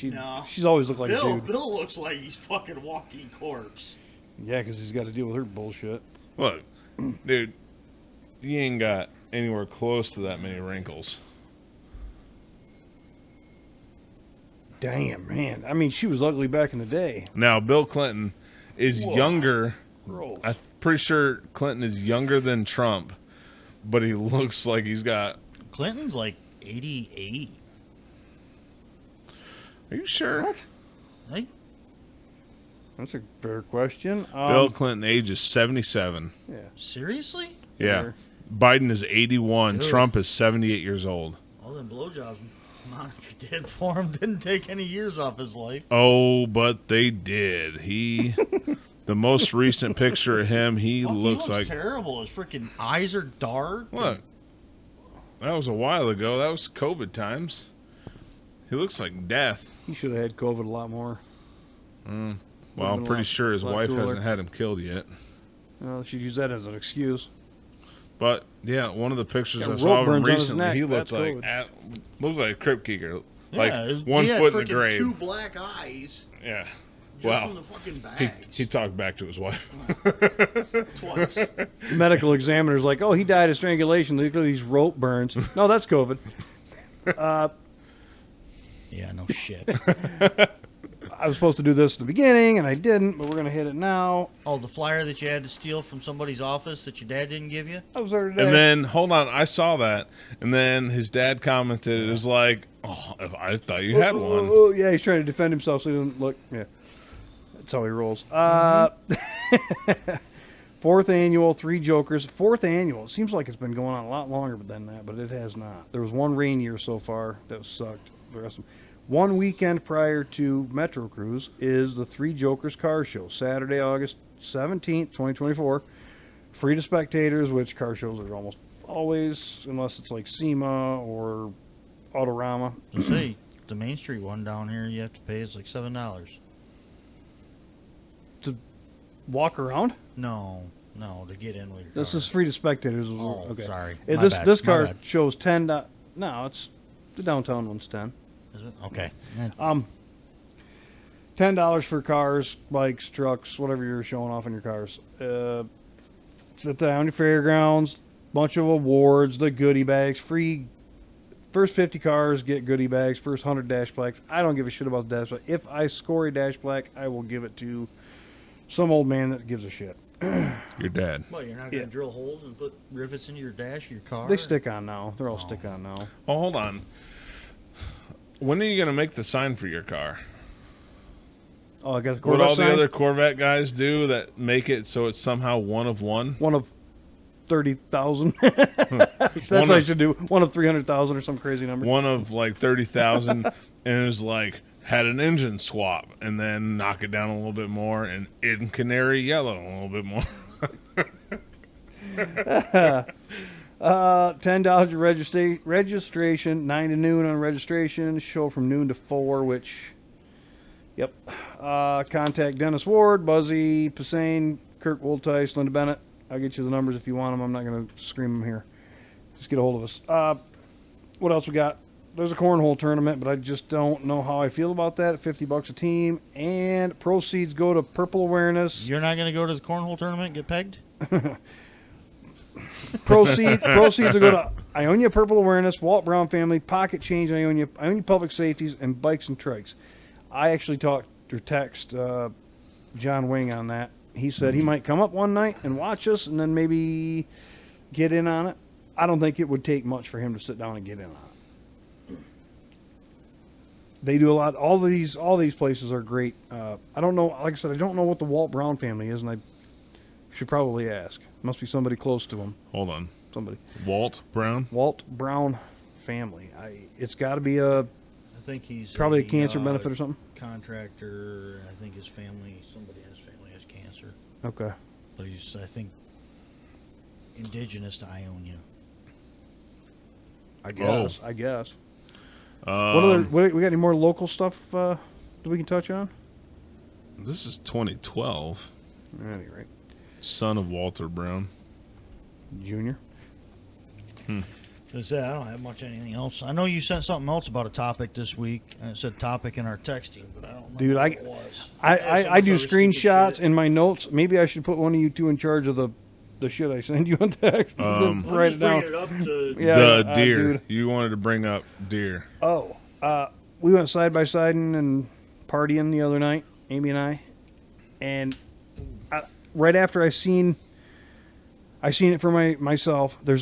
No. She's always looked like a dude. Bill looks like he's fucking walking corpse. Yeah, because he's got to deal with her bullshit. Look, dude, you ain't got anywhere close to that many wrinkles. Damn, man. I mean, she was ugly back in the day. Now, Bill Clinton is younger. Gross. I'm pretty sure Clinton is younger than Trump, but he looks like he's got... Clinton's like 88. Are you sure? What? Hey, That's a fair question. Bill Clinton age is 77. Yeah. seriously? Yeah. Fair. Biden is 81. Ew. Trump is 78 years old. All them blowjobs Monica did for him didn't take any years off his life. Oh, but they did. He... The most recent picture of him, he looks like... terrible. His freaking eyes are dark. Look. That was a while ago. That was COVID times. He looks like death. He should have had COVID a lot more. Well, been I'm a pretty lot- sure his lot wife cooler. hasn't had him killed yet. Well, she'd use that as an excuse. But yeah, one of the pictures Got I rope saw of him burns on his recently, neck. he looked That's like COVID. looked like a crypt keeper, like Yeah, 1 he had foot in the freaking grave. 2 black eyes. Yeah, Just wow. from the fucking He, bags. he talked back to his wife. Twice. The medical examiner's like, oh, he died of strangulation. Look at these rope burns. No, that's COVID. Yeah, no shit. I was supposed to do this at the beginning, and I didn't, but we're going to hit it now. Oh, the flyer that you had to steal from somebody's office that your dad didn't give you? I was there today. And then, hold on, I saw that. And then his dad commented, it was like, oh, I thought you had one. Oh, yeah, he's trying to defend himself so he doesn't look. Yeah. That's how he rolls. Fourth annual, 3 Jokers. Fourth annual. It seems like it's been going on a lot longer than that, but it has not. There was one rain year so far that sucked. The rest of them. One weekend prior to Metro Cruise is the 3 Jokers Car Show, Saturday, August 17th, 2024. Free to spectators, which car shows are almost always, unless it's like SEMA or Autorama. I say, the Main Street one down here, you have to pay is like $7. To walk around? No, to get in with your This car. is free to spectators. Oh, Okay. sorry. It- My this bad, this my car bad. shows $10. No, it's the downtown one's 10. Is it? Okay. $10 for cars, bikes, trucks, whatever you're showing off in your cars. It's at the County Fairgrounds. Bunch of awards, the goodie bags, free. First 50 cars get goodie bags. First 100 dash plaques. I don't give a shit about the dash plaque. If I score a dash plaque, I will give it to some old man that gives a shit. Your dad. Well, you're not going to Yeah. drill holes and put rivets into your dash of your car? They stick on now. They're all stick on now. Oh, hold on. When are you going to make the sign for your car? Oh, I got the What Corvette all sign? the other Corvette guys do that make it so it's somehow one of one? One of 30,000. That's what I should do. One of 300,000 or some crazy number. One of like 30,000, and it was like had an engine swap, and then knock it down a little bit more, and in canary yellow a little bit more. $10 registration, 9 to noon on registration. Show from noon to 4, which, yep. Contact Dennis Ward, Buzzy Pasane, Kirk Wooltice, Linda Bennett. I'll get you the numbers if you want them. I'm not going to scream them here. Just get a hold of us. What else we got? There's a cornhole tournament, but I just don't know how I feel about that. $50 a team, and proceeds go to Purple Awareness. You're not going to go to the cornhole tournament and get pegged? Proceeds will go to Ionia Purple Awareness, Walt Brown Family, Pocket Change, Ionia Public Safeties, and Bikes and Trikes. I actually text John Wing on that. He said he might come up one night and watch us, and then maybe get in on it. I don't think it would take much for him to sit down and get in on it. They do a lot. All these places are great. I don't know. Like I said, I don't know what the Walt Brown family is, and I should probably ask. Must be somebody close to him. Hold on. Somebody. Walt Brown? Walt Brown family. It's got to be a I think he's probably a cancer benefit or something. Contractor. I think his family, somebody in his family has cancer. Okay. But he's, I think, indigenous to Ionia. I guess. I guess. What Um, we got any more local stuff that we can touch on? this is 2012. At any rate, Son of Walter Brown. Junior. Just that, I don't have much anything else. I know you sent something else about a topic this week, and it said topic in our texting, but I don't know Dude, what it was. I do Some other stupid screenshots shit. in my notes. Maybe I should put one of you two in charge of the shit I send you on text. Then Well, write just it down. bring it up to Yeah, the deer. dude. You wanted to bring up deer. Oh, we went side by siding and partying the other night, Amy and I, and right after I seen it for myself. There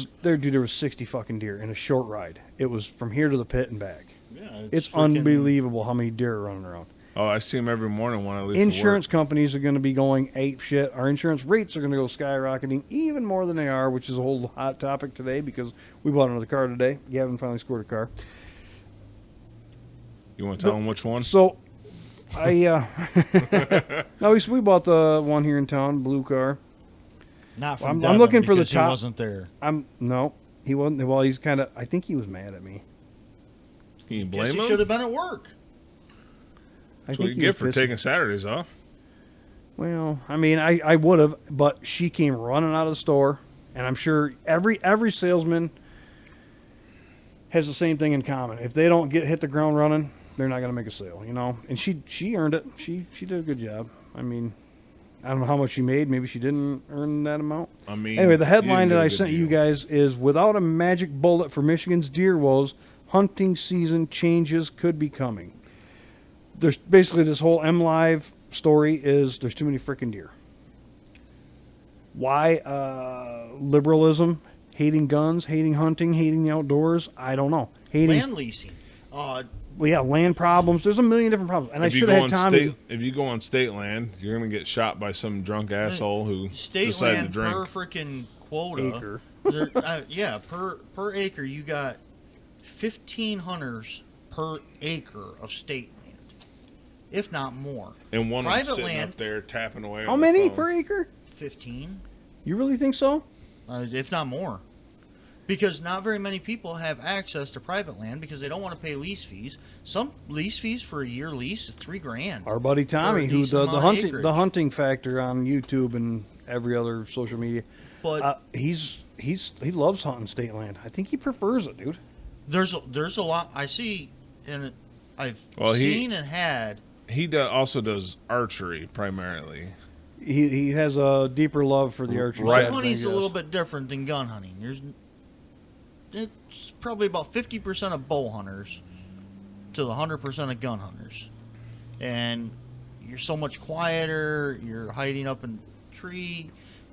was 60 fucking deer in a short ride. It was from here to the pit and back. Yeah, It's freaking- unbelievable how many deer are running around. Oh, I see him every morning when I leave Insurance companies are going to be going ape shit. Our insurance rates are going to go skyrocketing even more than they are, which is a whole hot topic today because we bought another car today. Gavin finally scored a car. for work. You want to tell him which one? So, no, we bought the one here in town, blue car. Not from I'm Devin, looking for the because top- He wasn't there. No, he wasn't. Well, he's kind of. I think he was mad at me. Can you Guess blame he him? should have been at work. I That's what you he get was for pissed. taking Saturdays off. Well, I mean, I would have, but she came running out of the store, and I'm sure every salesman has the same thing in common. If they don't hit the ground running, they're not going to make a sale, you know. And she earned it. She did a good job. I mean, I don't know how much she made. Maybe she didn't earn that amount. I mean, Anyway, the you headline didn't that get I a sent good you deal. guys is: without a magic bullet for Michigan's deer woes, hunting season changes could be coming. There's basically this whole MLive story is there's too many freaking deer. Why liberalism, hating guns, hating hunting, hating the outdoors? I don't know. Hating, Land leasing. well, yeah, land problems. There's a million different problems. And I If you should go have on had Tommy. if you go on state land, you're gonna get shot by some drunk asshole who State decided to land drink. per freaking quota. Acre. Yeah, per acre you got 15 hunters per acre of state land, if not more. And one of them Private sitting land- up there tapping away. How on the many phone. per acre? 15, You really think so? if not more. Because not very many people have access to private land because they don't want to pay lease fees. Some lease fees for a year lease is $3,000. Our buddy Tommy, a who decent amount of the acreage. hunting factor on YouTube and every other social media, But he loves hunting state land. I think he prefers it, dude. there's a lot I see, and I've Well, seen and had. He also does archery primarily. He has a deeper love for the archery. Right. side, I Hunting's a guess. little bit different than gun hunting. It's probably about 50% of bow hunters to the 100% of gun hunters, and you're so much quieter. You're hiding up in a tree,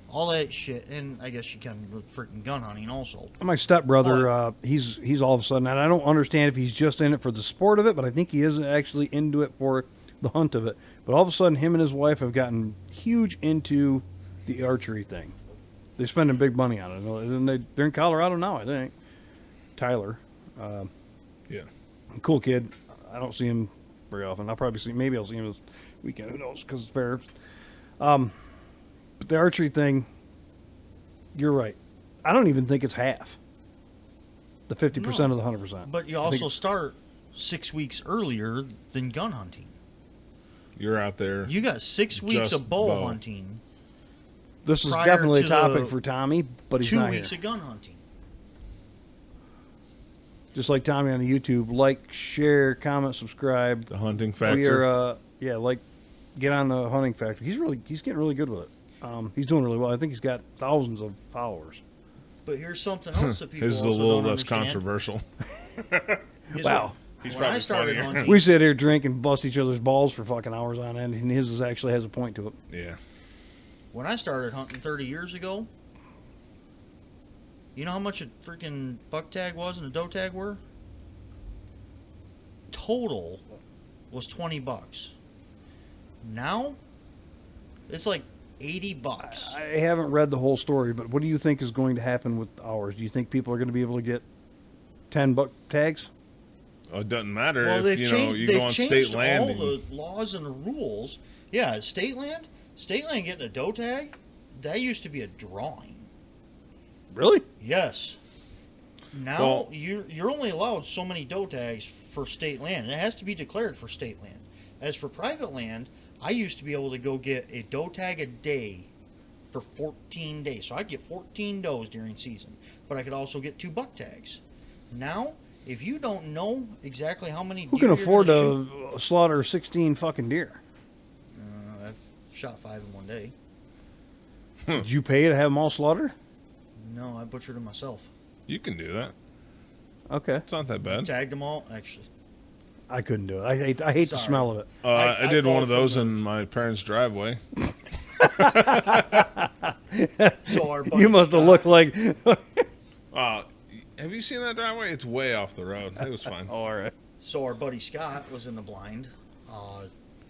all that shit, and I guess you can with freaking gun hunting also. My stepbrother, he's all of a sudden, and I don't understand if he's just in it for the sport of it, but I think he is actually into it for the hunt of it. But all of a sudden, him and his wife have gotten huge into the archery thing. They're spending big money on it, and they're in Colorado now, I think. Tyler, Yeah. cool kid. I don't see him very often. Maybe I'll see him this weekend. Who knows? Because it's fair. But the archery thing, you're right. I don't even think it's half. The 50% of the 100%. But you I think also start 6 weeks earlier than gun hunting. You're out there. You got 6 weeks Just of bow bow. hunting, this is prior definitely a to topic the for Tommy, but he's 2 not weeks here. of gun hunting. Just like Tommy on the YouTube, like, share, comment, subscribe. The hunting We factor. are, get on the hunting factor. He's getting really good with it. He's doing really well. I think he's got thousands of followers. But here's something else that people His is a also little don't less understand. controversial. Is Wow. He's when I probably started funnier. hunting, We sit here, drink, and bust each other's balls for fucking hours on end, and his actually has a point to it. Yeah. when I started hunting 30 years ago, you know how much a freaking buck tag was and a doe tag were? Total was $20. Now, it's like $80. I haven't read the whole story, but what do you think is going to happen with ours? Do you think people are going to be able to get 10 buck tags? Oh, it doesn't matter Well, if they've you changed, you they've go on changed state all land. and- the laws and the rules. Yeah, state land getting a doe tag, that used to be a drawing. Really? Yes. Now Well- you're only allowed so many doe tags for state land. It has to be declared for state land. As for private land, I used to be able to go get a doe tag a day for 14 days. So I'd get 14 does during season, but I could also get 2 buck tags. Now, if you don't know exactly how many Who deer can you're afford gonna to slaughter 16 fucking deer? shoot, I've shot 5 in one day. Did you pay to have them all slaughtered? No, I butchered them myself. You can do that. Okay. It's not that bad. Tagged them all. Actually, I couldn't do it. I hate the Sorry. smell of it. I I did one called of those from in my parents' driveway. so our buddy You must have Scott- looked like. Have you seen that driveway? It's way off the road. It was fine. Oh, all right. So our buddy Scott was in the blind,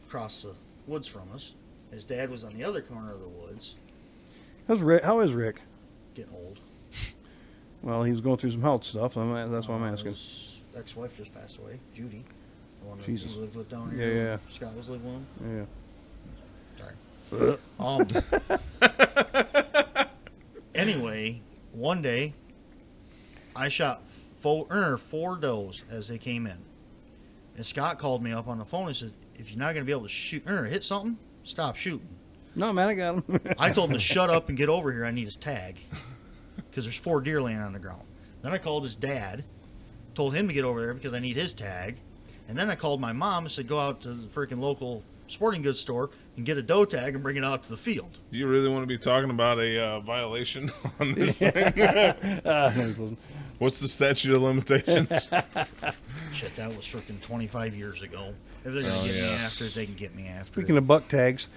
across the woods from us. His dad was on the other corner of the woods, How's Rick? How is Rick? getting old. Well, he was going through some health stuff. That's why I'm asking. His ex-wife just passed away, Judy, the one that Jesus. he lived with down Yeah, here. yeah. Scott was living with him. Yeah. Sorry. Anyway, one day, I shot 4 does as they came in, and Scott called me up on the phone and said, "If you're not going to be able to shoot hit something, stop shooting." No, man, I got him. I told him to shut up and get over here. I need his tag because there's 4 deer laying on the ground. Then I called his dad, told him to get over there because I need his tag. And then I called my mom and said, go out to the freaking local sporting goods store and get a doe tag and bring it out to the field. You really want to be talking about a violation on this thing? No, he wasn't. What's the statute of limitations? Shit, that was freaking 25 years ago. If they're going to get me after it, they can get me after Speaking it. of buck tags,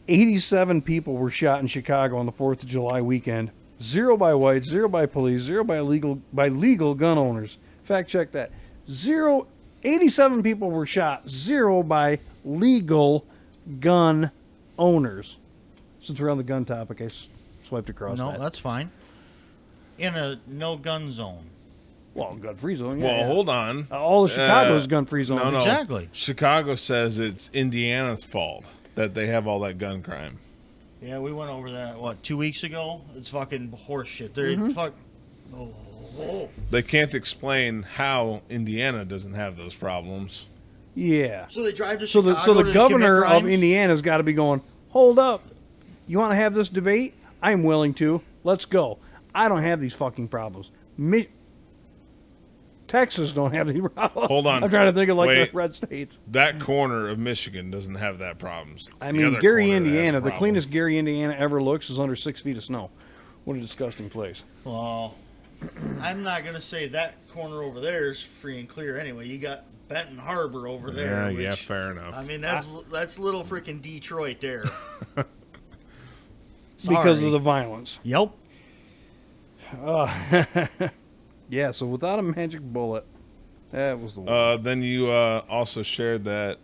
87 people were shot in Chicago on the 4th of July weekend. 0 by whites, 0 by police, 0 by legal gun owners. Fact check that. 87 people were shot. 0 by legal gun owners. Since we're on the gun topic, I swiped across No, that. that's fine. In a no-gun zone. Well, gun-free zone. Yeah, Well, yeah. hold on. All of Chicago is gun-free zone. No. Exactly. Chicago says it's Indiana's fault that they have all that gun crime. Yeah, we went over that, 2 weeks ago? It's fucking horse shit. They're Oh. They can't explain how Indiana doesn't have those problems. Yeah. So they drive to So Chicago the to governor commit of crimes? Indiana's got to be going, hold up. You want to have this debate? I'm willing to. Let's go. I don't have these fucking problems. Texas don't have any problems. Hold on. I'm trying to think of Wait. the red states. That corner of Michigan doesn't have that problems. It's I the mean, other Gary, corner that has Indiana, the problems. cleanest Gary, Indiana ever looks is under 6 feet of snow. What a disgusting place. Well, I'm not going to say that corner over there is free and clear anyway. You got Benton Harbor over there. Yeah, which, fair enough. I mean, that's little freaking Detroit there. Because Sorry. of the violence. Yep. Yeah, so without a magic bullet, that was the one. Then you also shared that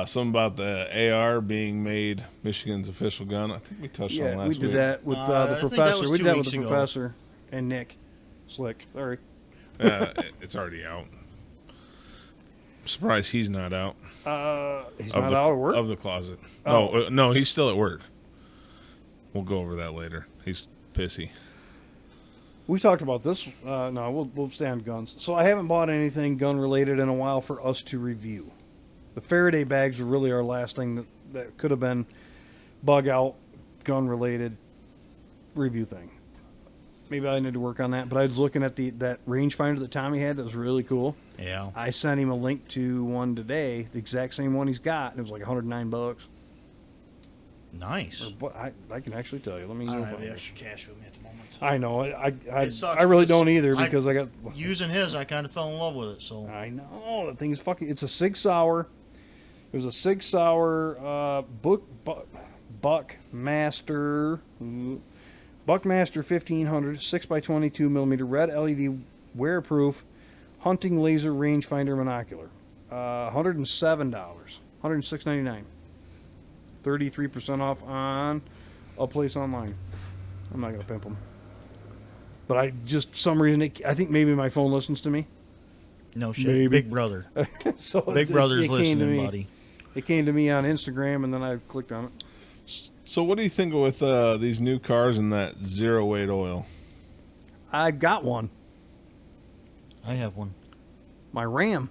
something about the AR being made Michigan's official gun. I think we touched on Yeah, last we did week. that with I the think that professor. was We 2 did that with weeks the ago. professor and Nick. Slick. Sorry. It's already out. I'm surprised he's not out. He's of not the, out of work? Of the closet. Oh. No, he's still at work. We'll go over that later. He's pissy. We talked about this. No, we'll stay on guns. So I haven't bought anything gun related in a while for us to review. The Faraday bags were really our last thing that could have been bug out, gun related review thing. Maybe I need to work on that. But I was looking at that rangefinder that Tommy had that was really cool. Yeah. I sent him a link to one today, the exact same one he's got, and it was like $109. Nice. Or, I can actually tell you. Let me. I go don't have find the it. extra cash with me at the moment. I know. It sucks I really because don't either I- because I got. Using his, I kind of fell in love with it. So I know that thing is fucking. It's a 6 Sauer. It was a 6 Sauer Buckmaster 1500 6x22 millimeter red LED wearproof hunting laser rangefinder monocular. $107. $106.99. 33% off on a place online. I'm not gonna pimp them, but I just some reason I think maybe my phone listens to me. no shit. Maybe. Big brother. So Big brother's it came to listening, me. buddy. It came to me on Instagram, and then I clicked on it. So what do you think with these new cars and that 0 weight oil? I got one. I have one. My Ram,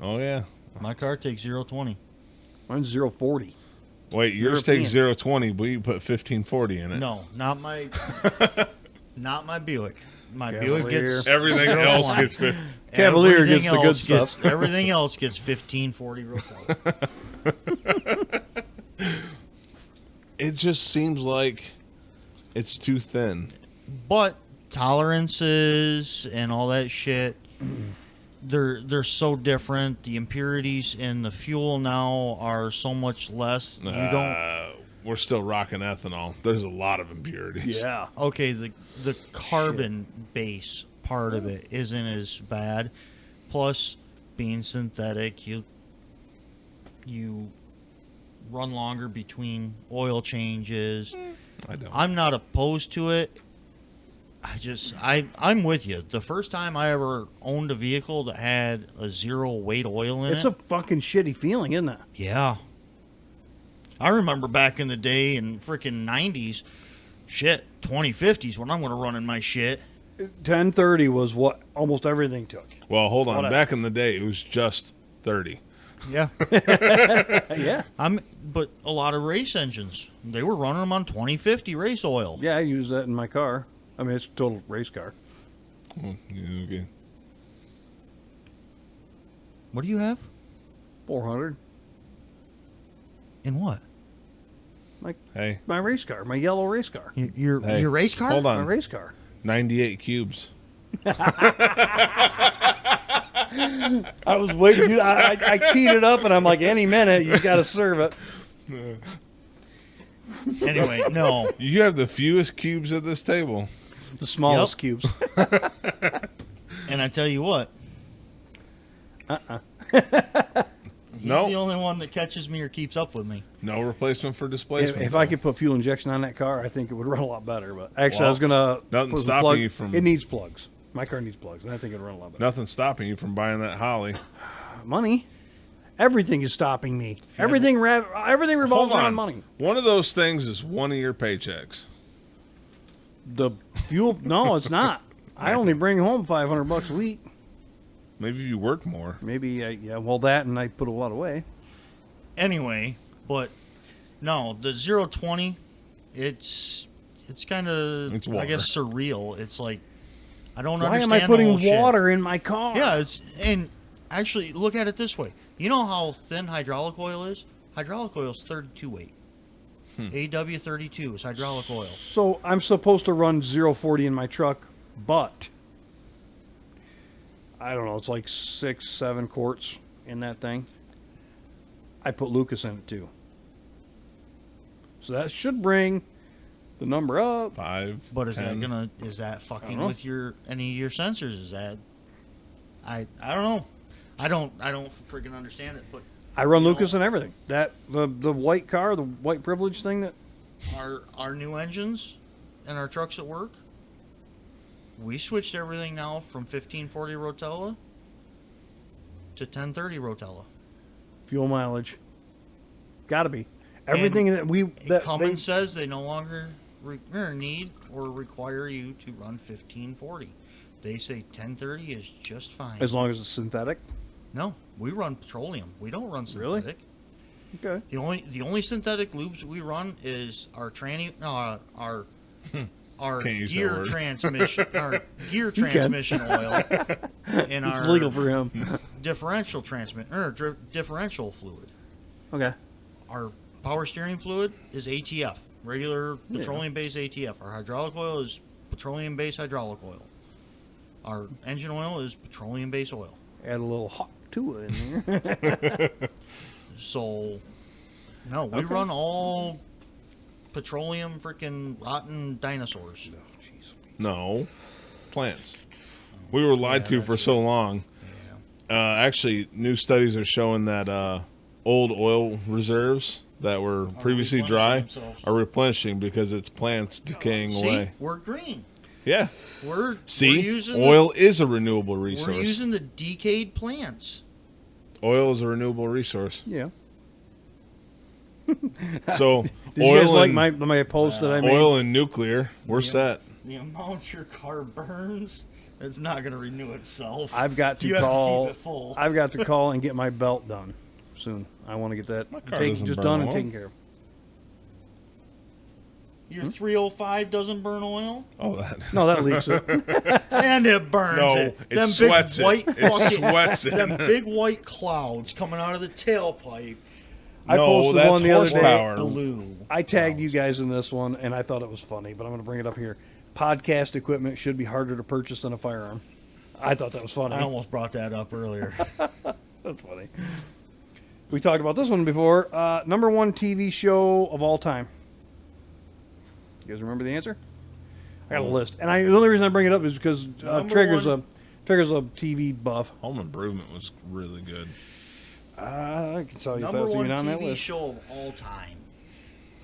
Oh yeah. My car takes 0-20. mine's 040. Wait, yours European. takes 0-20, but you put 1540 in it. No, not my not my Buick. My Cavalier. Buick gets Everything 0-20. else gets 50. Cavalier Everything gets the good else stuff. Everything else gets 1540 Rotella. It just seems like it's too thin. But tolerances and all that shit, they're so different. The impurities in the fuel now are so much less. You don't. We're still rocking ethanol. There's a lot of impurities. Yeah. Okay, the carbon base part of it isn't as bad. Plus, being synthetic, you run longer between oil changes. I don't. I'm not opposed to it. I'm with you. The first time I ever owned a vehicle that had a zero weight oil in It's it. a fucking shitty feeling, isn't it? Yeah. I remember back in the day in freaking 90s, shit, 2050s when I'm going to run in my shit. 1030 was what almost everything took. Well, hold on. Whatever. Back in the day, it was just 30. Yeah. Yeah. But a lot of race engines, they were running them on 2050 race oil. Yeah, I use that in my car. I mean, it's a total race car. Oh, yeah, okay. What do you have? 400. In what? Hey, My race car. My yellow race car. Your Hey, race car? hold My on. race car. 98 cubes. I was waiting. Dude, I teed it up, and I'm like, any minute, you got to serve it. Anyway, no. You have the fewest cubes at this table. The smallest Yep. cubes. And I tell you what, he's No. the only one that catches me or keeps up with me. No replacement for displacement. If I could put fuel injection on that car, I think it would run a lot better. But actually, I Well, was gonna. nothing's put some stopping plug- you from- It needs plugs. My car needs plugs, and I think it'd run a lot better. Nothing's stopping you from buying that Holly. Money. Everything is stopping me. Everything revolves Hold around on. money. One of those things is one of your paychecks. The fuel? No, it's not. I only bring home $500 a week. Maybe if you work more. Maybe, yeah. Well, that and I put a lot away. Anyway, but no, the 0-20, it's kind of, It's I water. guess, surreal. It's like, I don't Why understand am I putting the whole shit. water in my car? Yeah, and actually, look at it this way. You know how thin hydraulic oil is? Hydraulic oil is 32 weight. AW32 is hydraulic oil. So I'm supposed to run 040 in my truck, but I don't know. It's like 6-7 quarts in that thing. I put Lucas in it too. So that should bring the number up. 5. But is 10. is that fucking know. with any of your sensors? Is that I don't know. I don't freaking understand it, but I run You know- Lucas and everything. That the white car, the white privilege thing that our new engines and our trucks at work, we switched everything now from 1540 Rotella to 1030 Rotella. fuel mileage. Gotta be. Everything that we that Cummins says they no longer need or require you to run 1540. They say 1030 is just fine. as long as it's synthetic. No, we run petroleum. We don't run Really? synthetic. Okay. The only synthetic lubes we run is our our Can't use that gear word. transmission our gear You can. transmission oil and It's our legal for him. differential differential fluid. Okay. Our power steering fluid is ATF, regular Yeah. petroleum-based ATF. Our hydraulic oil is petroleum-based hydraulic oil. Our engine oil is petroleum-based oil. Add a little hot to it in there. So, no, we Okay. run all petroleum freaking rotten dinosaurs. No. Plants. We were lied Yeah, to that's for right. so long. Yeah. Actually, new studies are showing that old oil reserves that were previously dry replenishing themselves. are replenishing because it's plants decaying See, away. we're green. Yeah. We're See, using oil is a renewable we're resource. using the decayed plants. Oil is a renewable resource. Yeah. So Did you oil guys like and, my post that I made? oil and nuclear, we're Yeah. set. The amount your car burns It's not going to renew itself. I've got You to have to call. keep it full. I've got to call and get my belt done soon. I want to get that My car doesn't just burn done and oil. taken care of. Your 305 doesn't burn oil? Oh, that. No, that leaks it. And it burns No, it. it sweats it. White It fucking, sweats it. them big white clouds coming out of the tailpipe. I No, posted that's one the other day. horsepower. Blue. I tagged you clouds. guys in this one, and I thought it was funny, but I'm going to bring it up here. Podcast equipment should be harder to purchase than a firearm. I thought that was funny. I almost brought that up earlier. That's funny. We talked about this one before. Number one TV show of all time. You guys remember the answer? I got a list, and the only reason I bring it up is because Number Trigger's one. a TV buff. Home Improvement was really good. I can tell you if Number that's one even on that TV list. show of all time.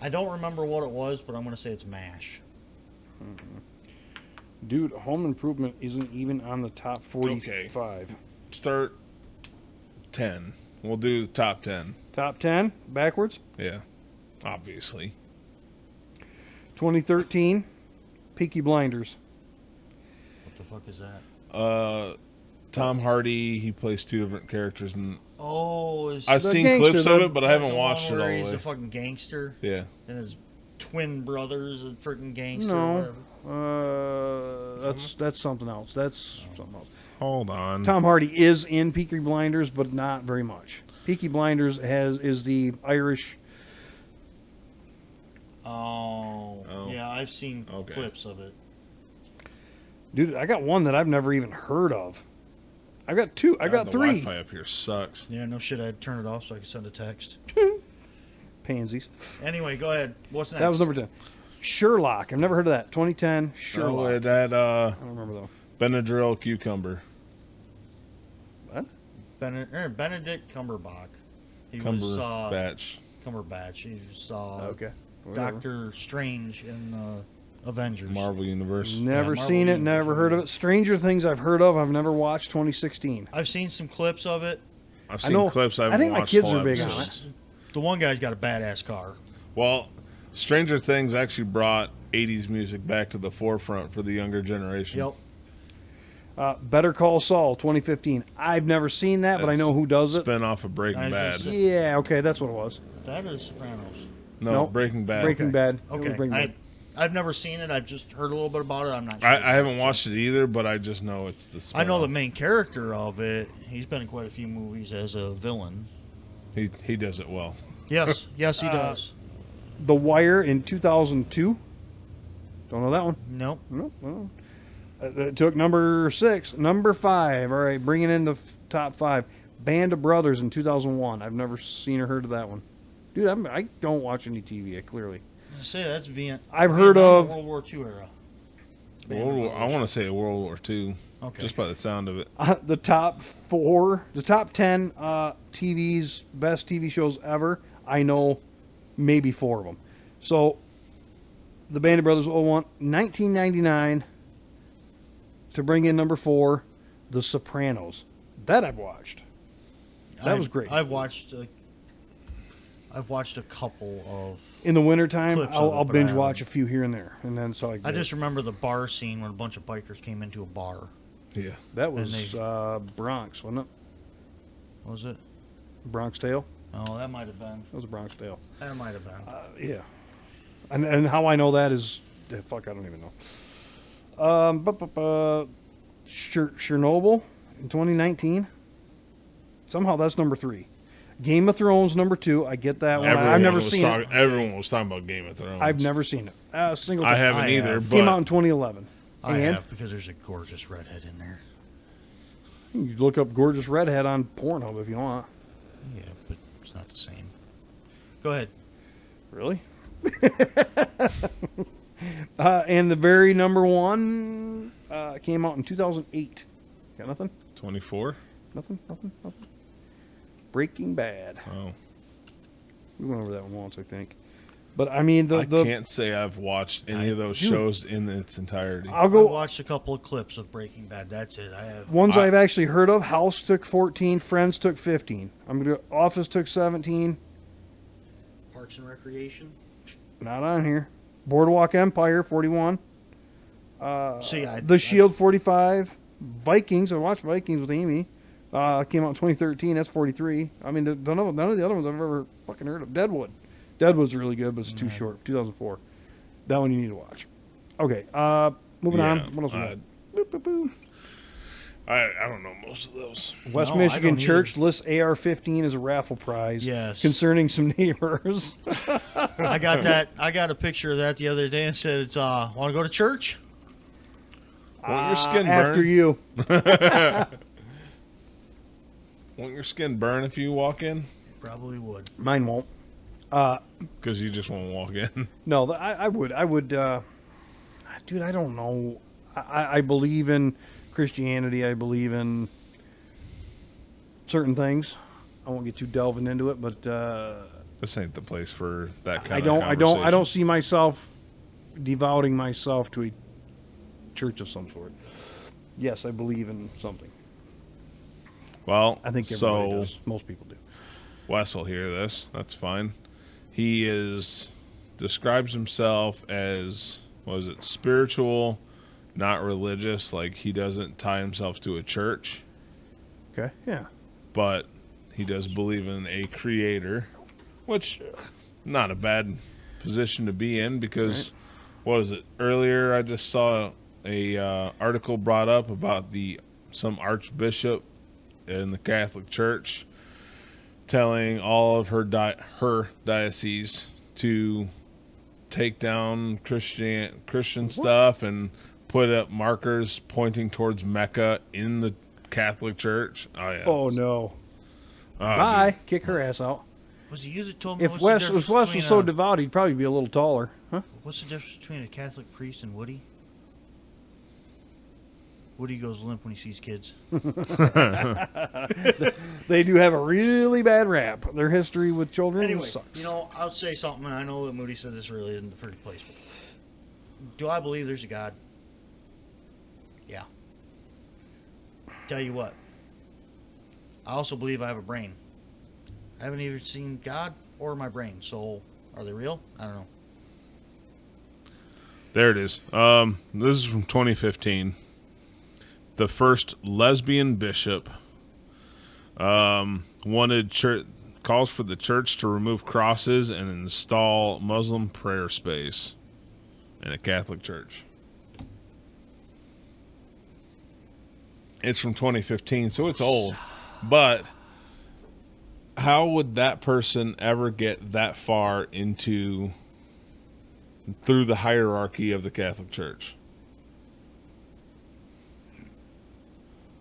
I don't remember what it was, but I'm going to say it's MASH. Dude, Home Improvement isn't even on the top 45. Start 10. We'll do the top 10. Top 10, backwards. Yeah, obviously. 2013, Peaky Blinders. What the fuck is that? Tom Hardy, he plays two different characters, and Oh, is I've The seen gangster, clips the- of it, but I that haven't the watched one it all where the he's a way. fucking gangster Yeah. and his twin brothers a freaking gangster. No. or whatever. That's something else. That's something else. Hold on. Tom Hardy is in Peaky Blinders, but not very much. Peaky Blinders is the Irish. Oh, Oh. yeah, I've seen Okay. clips of it. Dude, I got one that I've never even heard of. I got two. I got the three. Wi-Fi up here sucks. Yeah, no shit, I had to turn it off so I could send a text. Pansies. Anyway, go ahead. What's next? That was number 10. Sherlock. I've never heard of that. 2010. Oh, Sherlock. it had I don't remember though. Benadryl cucumber. What? Benedict Cumberbatch. He was Cumberbatch. Cumberbatch. He was Okay. Whatever. Doctor Strange in Avengers. Marvel Universe. Never Marvel seen it. Universe, Never heard of it. Stranger Things I've heard of. I've never watched. 2016. I've seen some clips of it. I've I seen know- clips. I I think my watched kids whole are big on episodes. it. The one guy's got a badass car. Well, Stranger Things actually brought 80s music back to the forefront for the younger generation. Yep. Better Call Saul. 2015. I've never seen that, but I know who does it. Spin off of Breaking I Bad. just said- Yeah. Okay, that's what it was. That is Sopranos. No, Nope. Breaking Bad. Breaking Bad. It was Okay. Breaking Bad. I've never seen it. I've just heard a little bit about it. I'm not sure. I haven't watched it either, but I just know it's the I know the spin-off. main character of it. He's been in quite a few movies as a villain. He does it well. Yes, yes, he does. The Wire in 2002. Don't know that one. Nope. No. Well, it took number 6. Number 5. All right, bringing in the top 5. Band of Brothers in 2001. I've never seen or heard of that one. Dude, I don't watch any TV, clearly. Say that's I've heard of- World War II era. I want to say World War II, Okay. just by the sound of it. The top 10 TVs, best TV shows ever. I know maybe 4 of them. So, the Band of Brothers 01, 1999, to bring in number 4, The Sopranos. That I've watched. That was great. I've watched a couple of. In the wintertime, Clips of it, I'll but binge I watch a haven't. few here and there, and then so I just remember the bar scene when a bunch of bikers came into a bar. Yeah. that was and Bronx, wasn't it? Was it? Bronx Tale. Oh, that might have been. That was a Bronx Tale. That might have been. Yeah, and how I know that is fuck. I don't even know. Chernobyl in 2019. Somehow that's number 3. Game of Thrones number 2. I get that one. I've never seen it. Everyone was talking about Game of Thrones. I've never seen it. Single I time. haven't I either, have. but Came out in 2011. I and have because there's a gorgeous redhead in there. you can look up gorgeous redhead on Pornhub if you want. Yeah, but it's not the same. Go ahead. Really? And the very number 1 came out in 2008. Got nothing? 24. Nothing. Breaking Bad. Oh, We went over that one once, I think. But I mean, I can't say I've watched any of those Dude. shoes in its entirety. I'll I go. watched a couple of clips of Breaking Bad. That's it. I have. Ones I've actually heard of. House took 14. Friends took 15. I'm gonna. Office took 17. Parks and Recreation. Not on here. Boardwalk Empire 41. See, The Shield 45. Vikings. I watched Vikings with Amy. Came out in 2013. That's 43. I mean, none of the other ones I've ever fucking heard of. Deadwood. Deadwood's really good, but it's too short. 2004. That one you need to watch. Okay. Moving on. What else we got? Boop, boop, boop. I don't know most of those. West No, I Michigan don't Church lists AR-15 as a raffle prize. Yes. Concerning some neighbors. I got that. I got a picture of that the other day and said, "It's want to go to church?" Won't your skin After burn? you. Won't your skin burn if you walk in? Probably would. Mine won't. Because you just won't walk in. No, I would. Dude, I don't know. I believe in Christianity. I believe in certain things. I won't get too delving into it, but This ain't the place for that kind I of don't conversation. see myself devoting myself to a church of some sort. Yes, I believe in something. Well, I think everybody so does. Most people do. Wes will hear this. That's fine. He describes himself as, what is it, spiritual, not religious. Like he doesn't tie himself to a church, Okay. Yeah. but he does believe in a creator, which not a bad position to be in because what is it? Earlier, I just saw a article brought up about some archbishop in the Catholic Church telling all of her diocese to take down Christian stuff and put up markers pointing towards Mecca in the Catholic Church. Oh yeah. Oh no. Oh, Bye. Kick her ass out. Was he usually told me If what's Wes the difference was between so a- devout, he'd probably be a little taller. Huh? What's the difference between a Catholic priest and Woody? Woody goes limp when he sees kids. They do have a really bad rap. Their history with children Anyway, sucks. you know, I would say something, and I know that Moody said this really isn't the first place. But do I believe there's a God? Yeah. Tell you what. I also believe I have a brain. I haven't even seen God or my brain, so are they real? I don't know. There it is. This is from 2015. The first lesbian bishop wanted calls for the church to remove crosses and install Muslim prayer space in a Catholic church. It's from 2015, so it's old. But how would that person ever get that far through the hierarchy of the Catholic Church?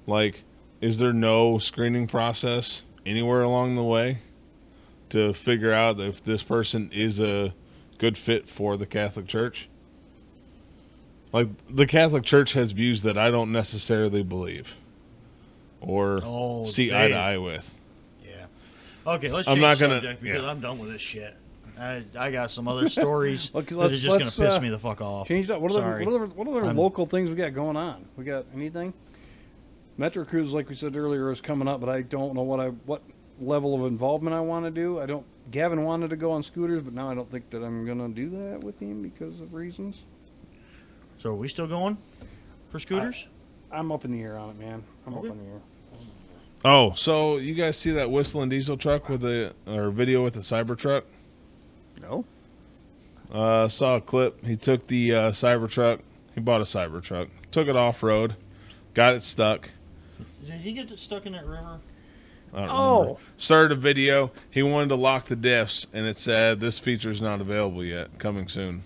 Like, is there no screening process anywhere along the way to figure out if this person is a good fit for the Catholic Church? Like, the Catholic Church has views that I don't necessarily believe or see eye to eye with. Yeah. Okay, let's I'm change not gonna- subject because yeah. I'm done with this shit. I got some other stories Okay, that are just going to let's, piss me the fuck off. Change that. What Sorry. other I'm- local things we got going on? We got anything? Metro Cruise, like we said earlier, is coming up, but I don't know what level of involvement I want to do. Gavin wanted to go on scooters, but now I don't think that I'm gonna do that with him because of reasons. So are we still going for scooters? I'm up in the air on it, man. I'm Okay. up in the air. Oh, so you guys see that whistling diesel truck or video with the Cybertruck? No. Saw a clip. He took the Cybertruck. He bought a Cybertruck. Took it off road. Got it stuck. Did he get stuck in that river? I don't Oh. remember. Started a video. He wanted to lock the diffs, and it said, "This feature's not available yet. Coming soon."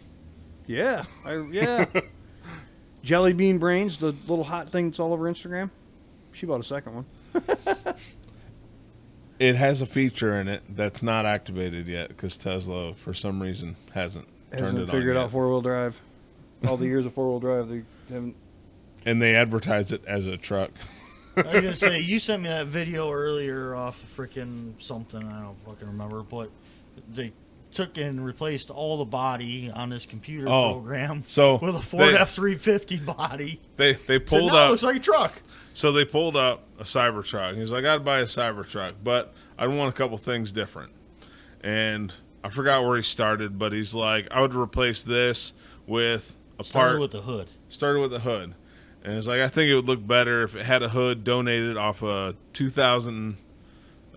Yeah. Yeah. Jelly Bean Brains, the little hot thing that's all over Instagram. She bought a second one. It has a feature in it that's not activated yet because Tesla, for some reason, hasn't turned Hasn't it on figured yet. out four-wheel drive. All the years of four-wheel drive, they haven't. And they advertise it as a truck. I was gonna say you sent me that video earlier off freaking something I don't fucking remember, but they took and replaced all the body on this computer program so with a Ford they- F-350 body. They Said, pulled no, it up. looks like a truck. So they pulled up a Cybertruck. He's like, I'd buy a Cybertruck, but I want a couple things different. And I forgot where he started, but he's like, I would replace this with a Started part. with the hood. Started with the hood. And it's like, I think it would look better if it had a hood donated off a 2000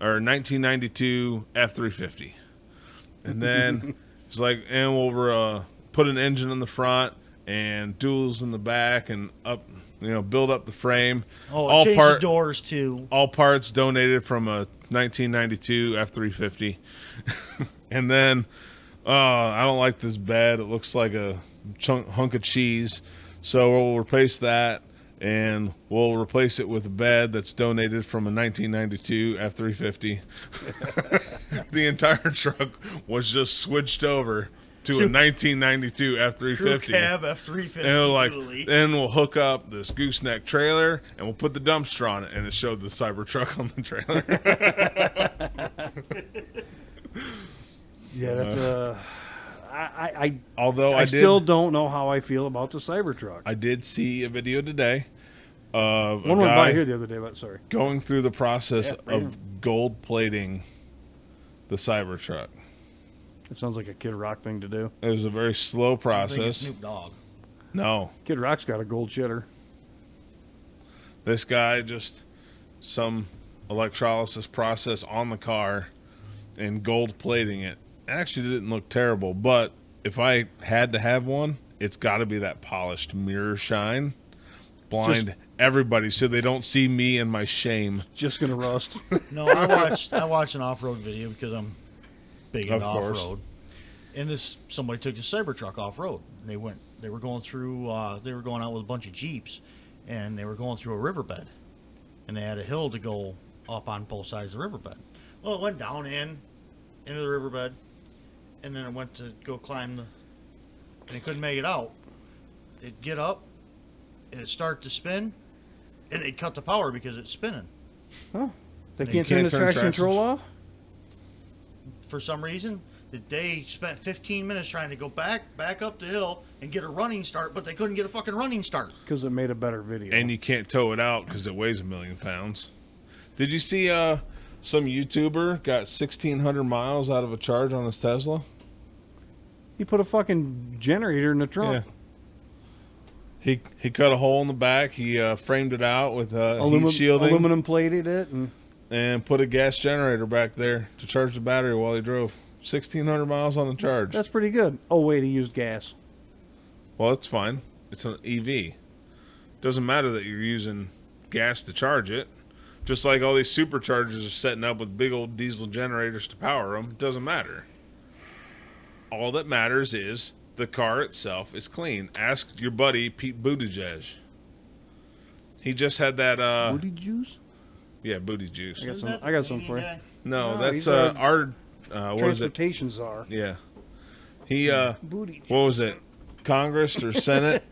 or 1992 F350. And then it's like, and we'll put an engine in the front and duals in the back and up, build up the frame. Oh, change the doors too. All parts donated from a 1992 F350. And then, I don't like this bed. It looks like a hunk of cheese. So we'll replace that, and we'll replace it with a bed that's donated from a 1992 F350. The entire truck was just switched over to a 1992 F350. Crew cab F350. And then we'll hook up this gooseneck trailer, and we'll put the dumpster on it, and it showed the Cybertruck on the trailer. Yeah, that's Although I still don't know how I feel about the Cybertruck. I did see a video today of One a went by guy here the other day, but sorry. going through the process right of gold plating the Cybertruck. It sounds like a Kid Rock thing to do. It was a very slow I think it's process. Snoop Dogg. No, Kid Rock's got a gold shitter. this guy just some electrolysis process on the car and gold plating it. Actually didn't look terrible, but if I had to have one, it's got to be that polished mirror shine. Blind everybody so they don't see me and my shame. Just gonna rust. No, I watched an off-road video because I'm big into Of course. off-road. And somebody took the Cybertruck off-road. They were going out with a bunch of Jeeps, and they were going through a riverbed. And they had a hill to go up on both sides of the riverbed. Well, it went down into the riverbed, and then it went to go climb and it couldn't make it out. It'd get up, and it'd start to spin, and it'd cut the power because it's spinning. Huh? They You can't turn can't the turn traction control off? For some reason, they spent 15 minutes trying to go back up the hill and get a running start, but they couldn't get a fucking running start. Because it made a better video. And you can't tow it out because it weighs 1 million pounds. Did you see some YouTuber got 1,600 miles out of a charge on his Tesla? He put a fucking generator in the trunk. Yeah. He cut a hole in the back. He framed it out with heat shielding. Aluminum plated it. And put a gas generator back there to charge the battery while he drove. 1,600 miles on the charge. That's pretty good. Oh, wait, he used gas. Well, it's fine. It's an EV. Doesn't matter that you're using gas to charge it. Just like all these superchargers are setting up with big old diesel generators to power them. It doesn't matter. All that matters is the car itself is clean. Ask your buddy Pete Buttigieg. He just had that. Booty juice? Yeah, booty juice. I got some for you. No, No, that's he's a our. What is it? Transportation czar. Yeah. He. Booty juice. What was it? Congress or Senate?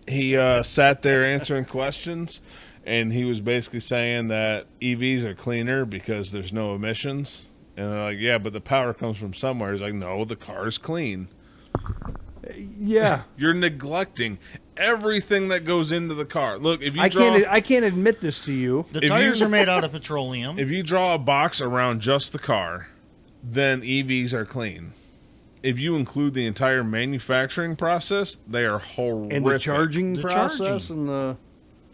He sat there answering questions, and he was basically saying that EVs are cleaner because there's no emissions. And they're like, yeah, but the power comes from somewhere. He's like, no, the car's clean. Yeah. You're neglecting everything that goes into the car. Look, if you I can't admit this to you. The tires are made out of petroleum. If you draw a box around just the car, then EVs are clean. If you include the entire manufacturing process, they are horrific. And the charging The process charging. and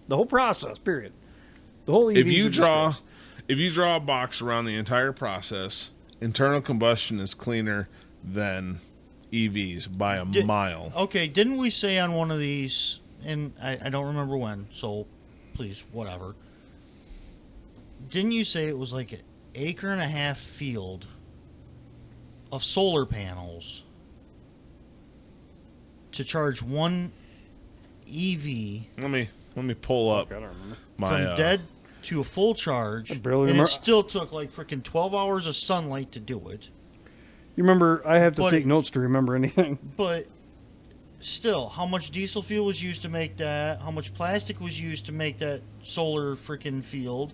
the whole process, period. The whole EV. If you draw a box around the entire process, internal combustion is cleaner than EVs by a mile. Okay, didn't we say on one of these, and I don't remember when, so please, whatever. Didn't you say it was like an acre and a half field of solar panels to charge one EV Let me pull up I don't remember. my from dead to a full charge, I barely and remember- it still took like freaking 12 hours of sunlight to do it. You remember, I have to But take notes to remember anything. But still, how much diesel fuel was used to make that? How much plastic was used to make that solar freaking field?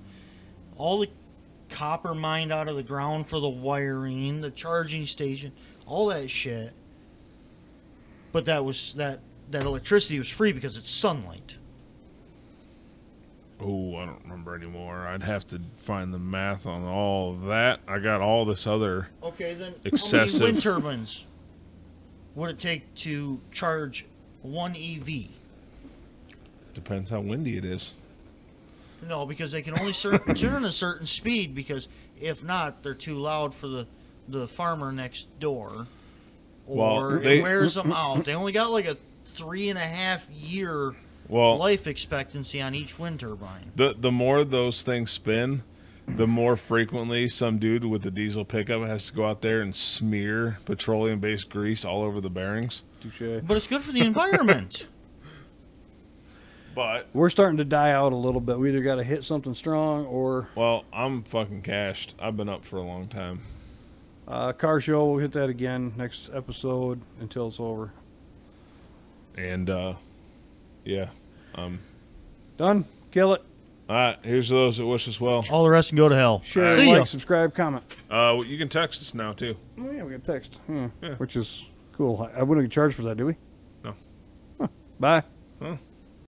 All the copper mined out of the ground for the wiring, the charging station, all that shit. But that electricity was free because it's sunlight. Oh, I don't remember anymore. I'd have to find the math on all of that. I got all this other. Okay, then Excessive. how many wind turbines would it take to charge one EV? Depends how windy it is. No, because they can only turn a certain speed, because if not, they're too loud for the farmer next door. Or it wears them out. They only got like a 3.5 year life expectancy on each wind turbine. The more those things spin, the more frequently some dude with a diesel pickup has to go out there and smear petroleum-based grease all over the bearings. Touche. But it's good for the environment. But We're starting to die out a little bit. We either got to hit something strong or well, I'm fucking cashed. I've been up for a long time. car show. We'll hit that again next episode until it's over. And yeah. Done. Kill it. All right, here's to those that wish us well. All the rest can go to hell. Share, See like, ya. subscribe, comment. You can text us now too. Oh yeah, we got text. Yeah. Yeah. Which is cool. I wouldn't get charged for that, do we? No. Huh. Bye. Huh.